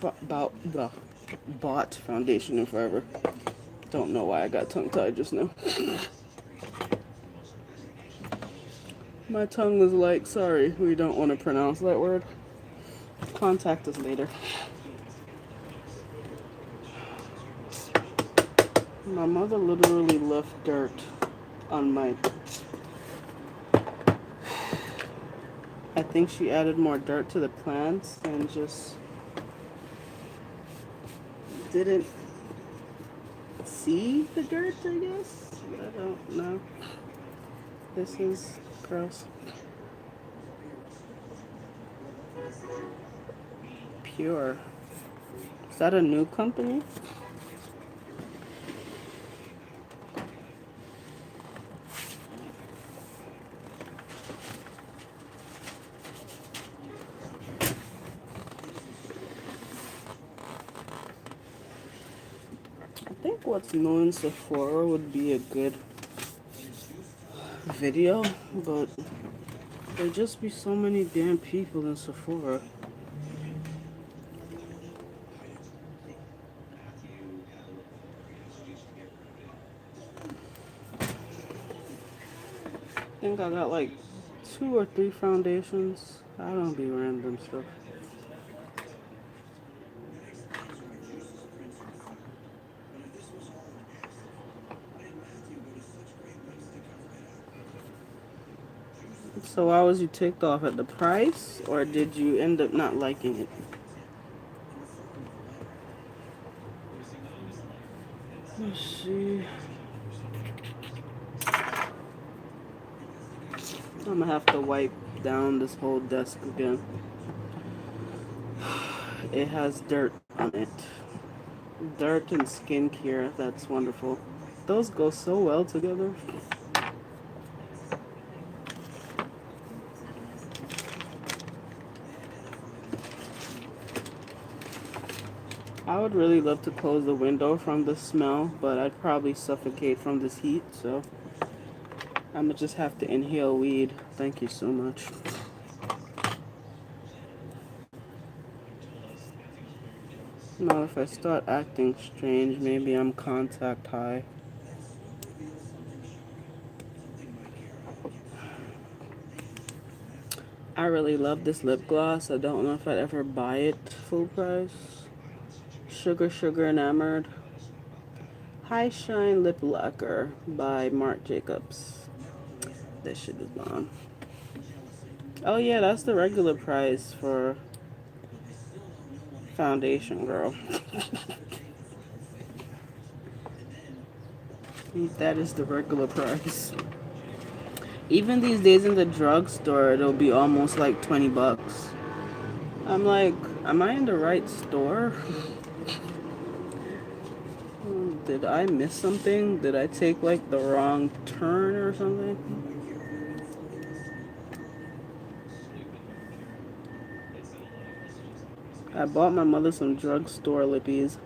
foundation in forever. Don't know why I got tongue-tied just now. My tongue was like, sorry, we don't want to pronounce that word. Contact us later. My mother literally left dirt on my... I think she added more dirt to the plants and just didn't see the dirt, I guess. I don't know. This is gross. Pure. Is that a new company? I think what's new in Sephora would be a good video, but there just be so many damn people in Sephora. I think I got like 2 or 3 foundations. I don't be random stuff. So why was you ticked off at the price, or did you end up not liking it? Let's see. I'm gonna have to wipe down this whole desk again. It has dirt on it. Dirt and skincare, that's wonderful. Those go so well together. I would really love to close the window from the smell, but I'd probably suffocate from this heat, so I'm gonna just have to inhale weed. Thank you so much. Now, if I start acting strange, maybe I'm contact high. I really love this lip gloss. I don't know if I'd ever buy it full price. Sugar Enamored. High Shine Lip Lacquer by Marc Jacobs. This shit is bomb. Oh yeah, that's the regular price for foundation, girl. That is the regular price. Even these days in the drugstore, it'll be almost like 20 bucks. I'm like, am I in the right store? Did I miss something? Did I take like the wrong turn or something? I bought my mother some drugstore lippies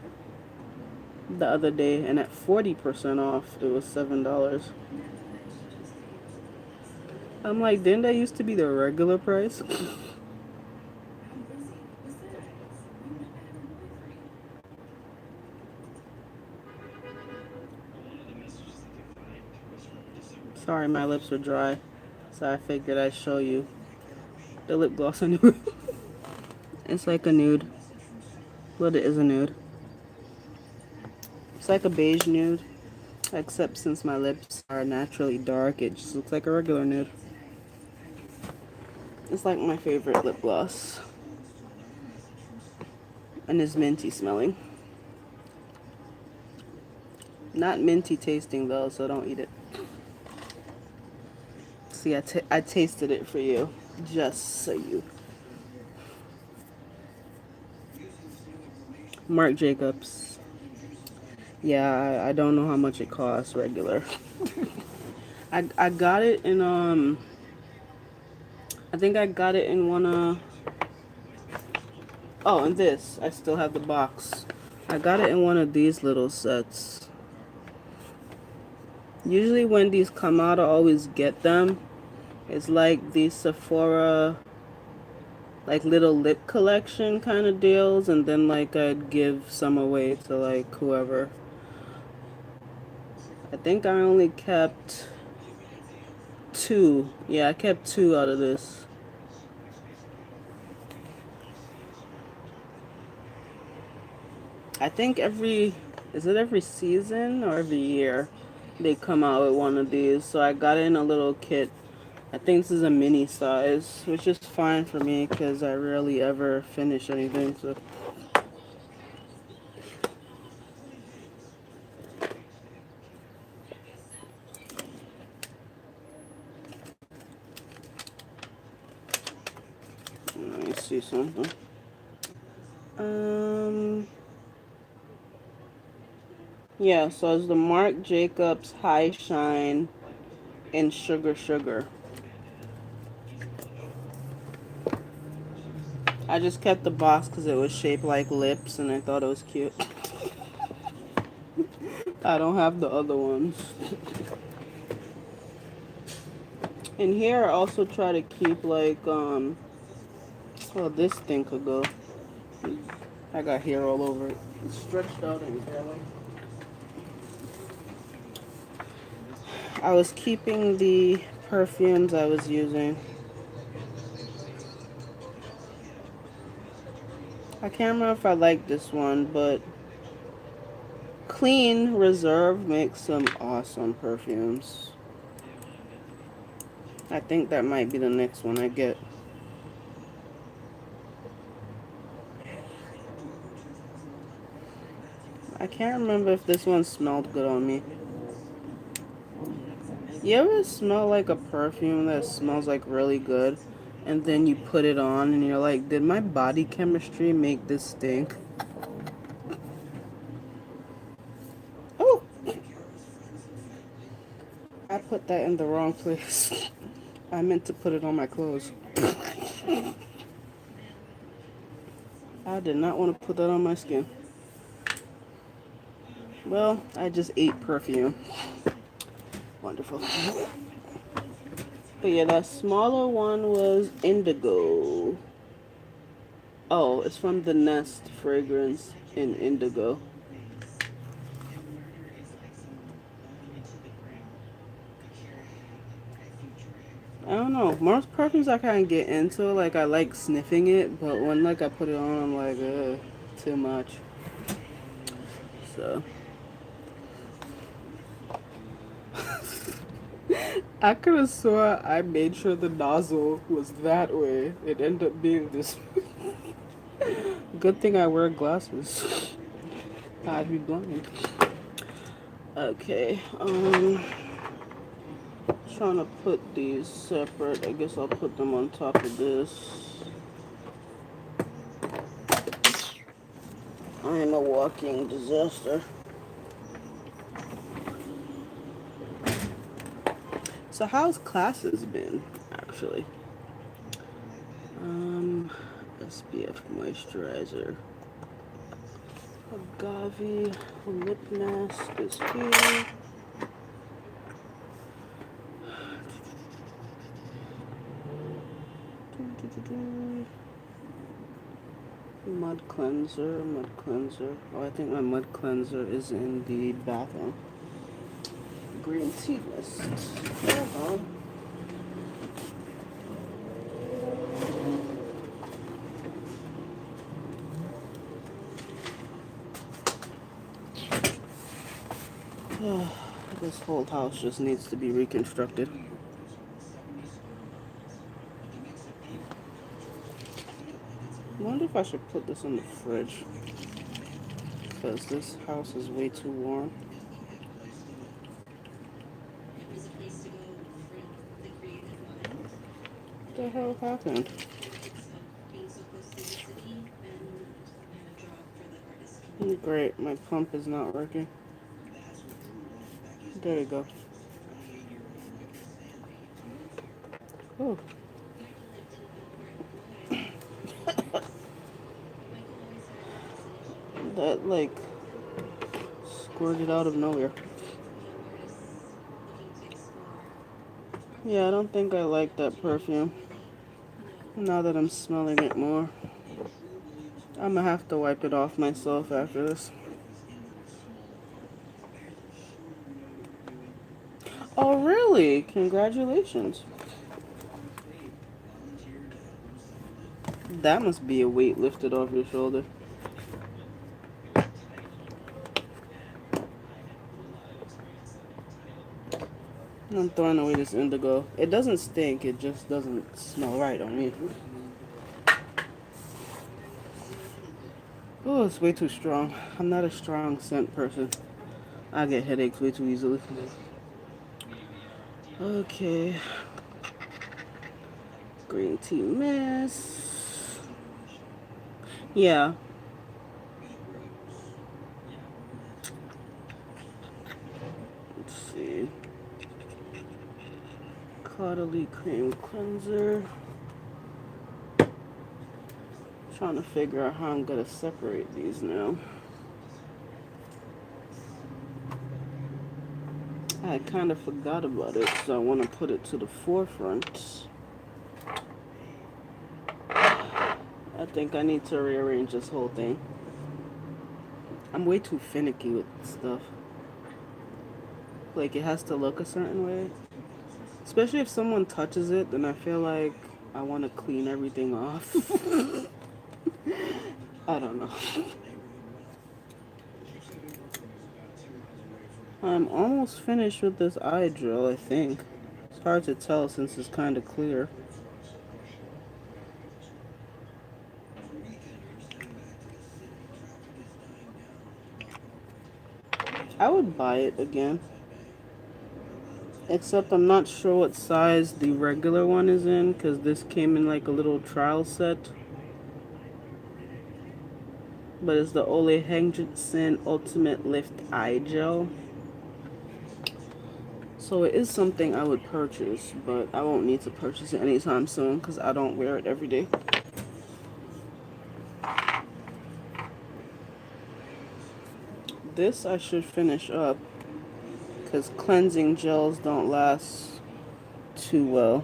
the other day, and at 40% off, it was $7. I'm like, didn't that used to be the regular price? Sorry, my lips are dry, so I figured I'd show you the lip gloss anyway. It's like a nude. Well, it is a nude. It's like a beige nude, except since my lips are naturally dark, it just looks like a regular nude. It's like my favorite lip gloss. And it's minty smelling. Not minty tasting though, so don't eat it. See, I tasted it for you, just so you. Marc Jacobs. Yeah, I don't know how much it costs regular. I got it in I think I got it in one oh, and this. I still have the box. I got it in one of these little sets. Usually when these come out, I always get them. It's like the Sephora, like little lip collection kind of deals, and then like I'd give some away to like whoever. I think I only kept 2. Yeah, I kept 2 out of this. I think is it every season or every year they come out with one of these. So I got it in a little kit. I think this is a mini size, which is fine for me because I rarely ever finish anything. So let me see something. Yeah, so it's the Marc Jacobs High Shine in Sugar Sugar. I just kept the box because it was shaped like lips and I thought it was cute. I don't have the other ones. In here, I also try to keep like, oh, this thing could go. I got hair all over it. It's stretched out and curly. I was keeping the perfumes I was using. I can't remember if I like this one, but Clean Reserve makes some awesome perfumes. I think that might be the next one I get. I can't remember if this one smelled good on me. You ever smell like a perfume that smells like really good and then you put it on and you're like, did my body chemistry make this stink? Oh! I put that in the wrong place. I meant to put it on my clothes. I did not want to put that on my skin. Well, I just ate perfume. Wonderful. But yeah, that smaller one was Indigo. Oh, it's from the Nest fragrance in Indigo. I don't know. Most perfumes I kind of get into, like I like sniffing it, but when like I put it on, I'm like, too much. So I could have swore I made sure the nozzle was that way. It ended up being this. Good thing I wear glasses. I'd be blind. Okay, trying to put these separate. I guess I'll put them on top of this. I am a walking disaster. So how's classes been, actually? SPF moisturizer. Agave lip mask is here. Mud cleanser. Oh, I think my mud cleanser is in the bathroom. Green tea mist. This whole house just needs to be reconstructed. I wonder if I should put this in the fridge, because this house is way too warm. What the hell happened? Great, my pump is not working. There you go. Oh. That, like, squirted out of nowhere. Yeah, I don't think I like that perfume. Now that I'm smelling it more, I'm gonna have to wipe it off myself after this. Oh, really? Congratulations. That must be a weight lifted off your shoulder. I'm throwing away this indigo. It doesn't stink, it just doesn't smell right on me. Oh, it's way too strong. I'm not a strong scent person. I get headaches way too easily. Okay. Green tea mist. Yeah. Let's see. Caudalie cream cleanser. Trying to figure out how I'm gonna separate these now. I kind of forgot about it, so I want to put it to the forefront. I think I need to rearrange this whole thing. I'm way too finicky with stuff. Like, it has to look a certain way. Especially if someone touches it, then I feel like I want to clean everything off. I don't know. I'm almost finished with this eye gel, I think. It's hard to tell since it's kind of clear. I would buy it again. Except I'm not sure what size the regular one is in, because this came in like a little trial set. But it's the Ole Henriksen Ultimate Lift Eye Gel. So it is something I would purchase, but I won't need to purchase it anytime soon because I don't wear it every day. This I should finish up because cleansing gels don't last too well.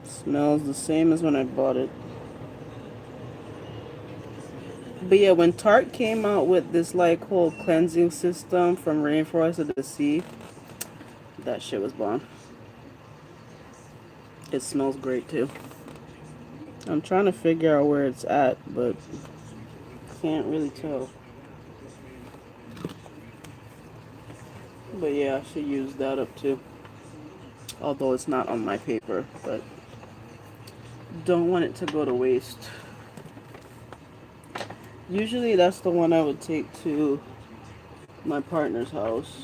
Smells the same as when I bought it. But yeah, when Tarte came out with this like whole cleansing system from Rainforest of the Sea, that shit was bomb. It smells great too. I'm trying to figure out where it's at, but can't really tell. But yeah, I should use that up too. Although it's not on my paper, but don't want it to go to waste. Usually that's the one I would take to my partner's house,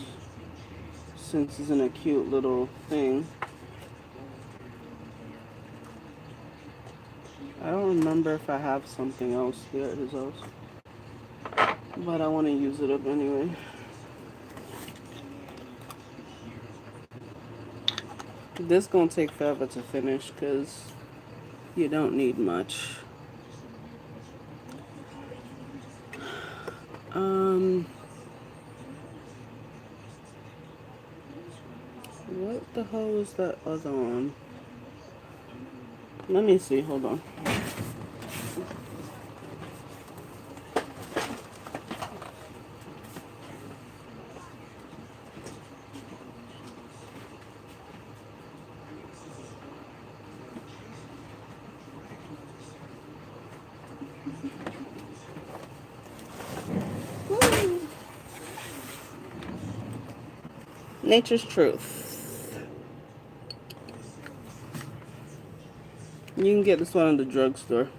since it's in a cute little thing. I don't remember if I have something else here at his house, but I want to use it up anyway. This gonna take forever to finish because you don't need much. What the hell is that other one? Let me see, hold on. Nature's Truth. You can get this one in the drugstore.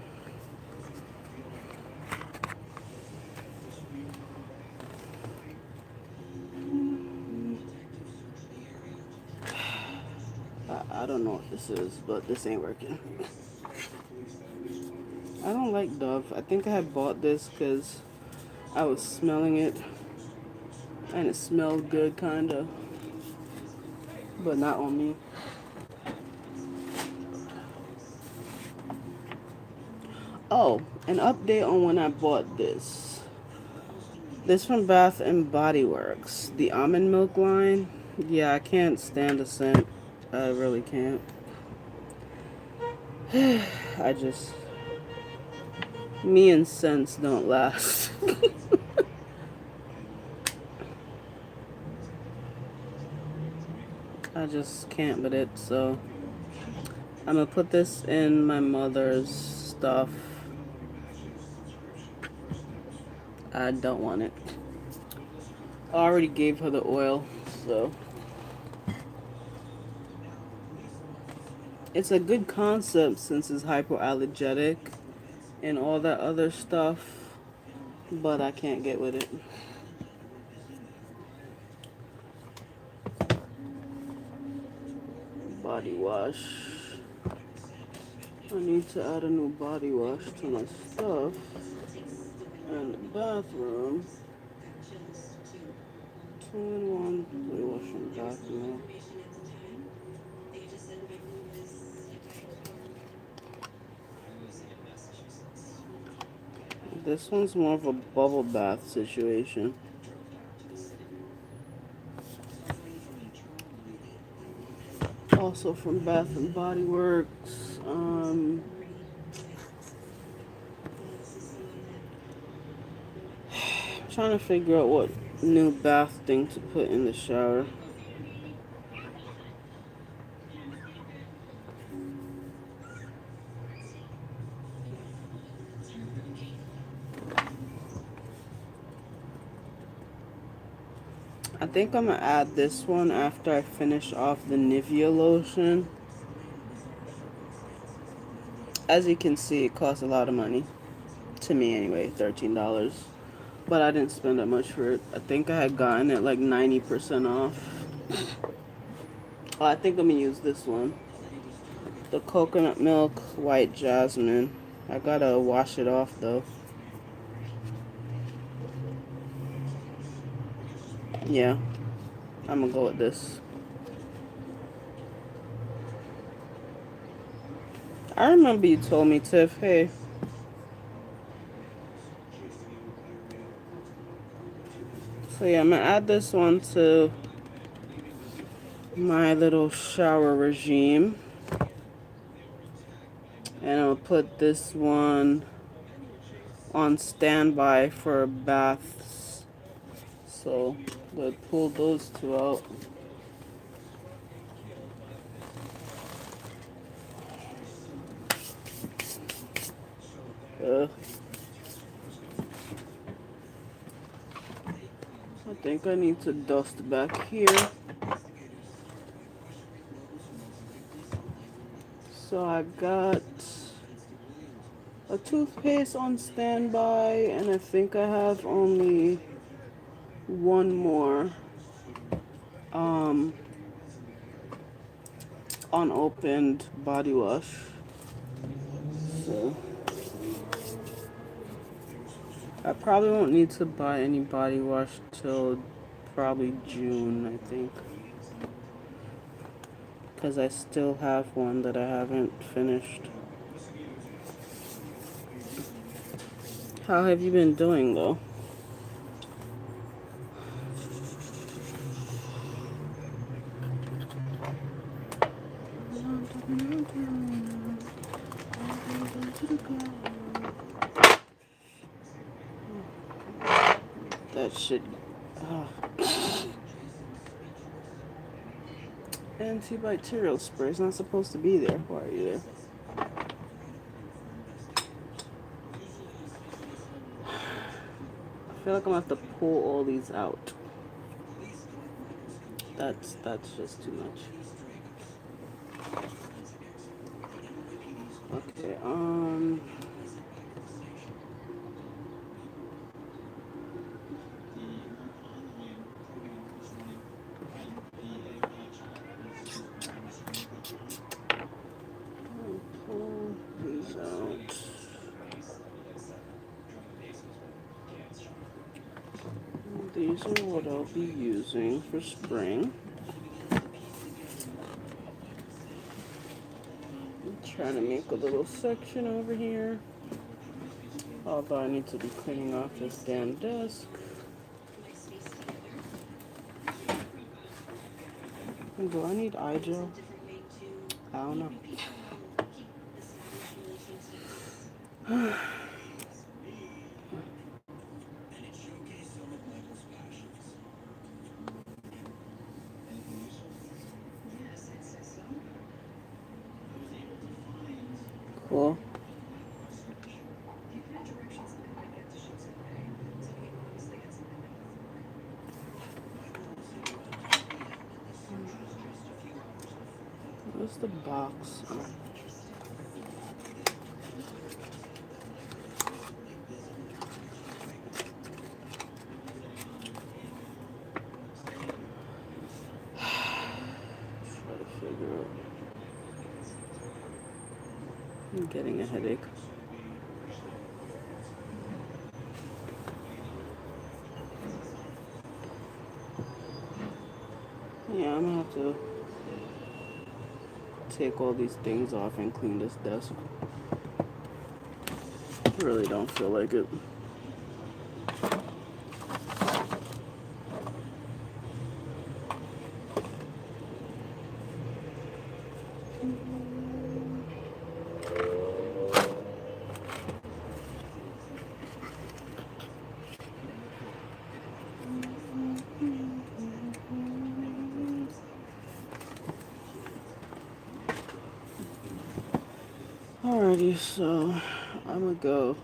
I don't know what this is, but this ain't working. I don't like Dove. I think I had bought this because I was smelling it and it smelled good, kinda, but not on me. Oh, an update on when I bought this. This from Bath and Body Works, the almond milk line. Yeah, I can't stand the scent. I really can't. I just, me and scents don't last. I just can't with it, so I'm gonna put this in my mother's stuff. I don't want it. I already gave her the oil, so it's a good concept since it's hypoallergenic and all that other stuff, but I can't get with it. Body wash. I need to add a new body wash to my stuff in the bathroom. 2-in-1 body wash and bathroom. This one's more of a bubble bath situation. Also from Bath and Body Works. Trying to figure out what new bath thing to put in the shower. I think I'm gonna add this one after I finish off the Nivea lotion. As you can see, it costs a lot of money. To me anyway, $13. But I didn't spend that much for it. I think I had gotten it like 90% off. Oh, I think I'm gonna use this one. The coconut milk white jasmine. I gotta wash it off though. Yeah, I'm gonna go with this. I remember you told me, Tiff, hey. So yeah, I'm gonna add this one to my little shower regime. And I'll put this one on standby for baths. So we'll pull those two out. I think I need to dust back here. So I got a toothpaste on standby, and I think I have only one more unopened body wash. So I probably won't need to buy any body wash till probably June, I think, because I still have one that I haven't finished. How have you been doing though? That shit. Antibacterial spray is not supposed to be there. Why are you there? I feel like I'm gonna have to pull all these out. That's just too much. these are what I'll be using for spring. I'm trying to make a little section over here. Although I need to be cleaning off this damn desk. Do I need eye gel? I don't know. Cool. Where's the box? Oh. Try to figure out. I'm getting a headache. Yeah, I'm gonna have to take all these things off and clean this desk. Really don't feel like it. Alrighty, so I'm gonna go.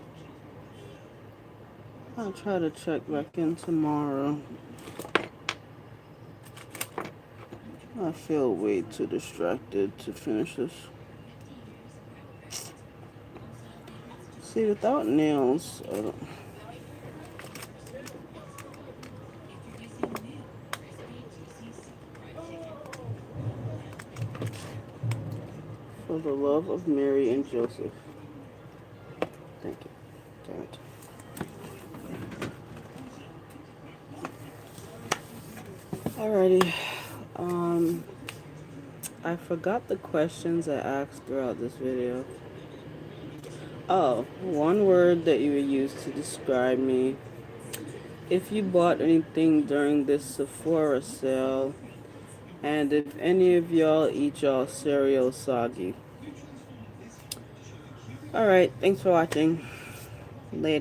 I'll try to check back in tomorrow. I feel way too distracted to finish this. See, without nails, I don't... For the love of Mary and Joseph. Thank you. Damn it. Alrighty. I forgot the questions I asked throughout this video. Oh, one word that you would use to describe me. If you bought anything during this Sephora sale, and if any of y'all eat y'all cereal soggy. Alright, thanks for watching. Later.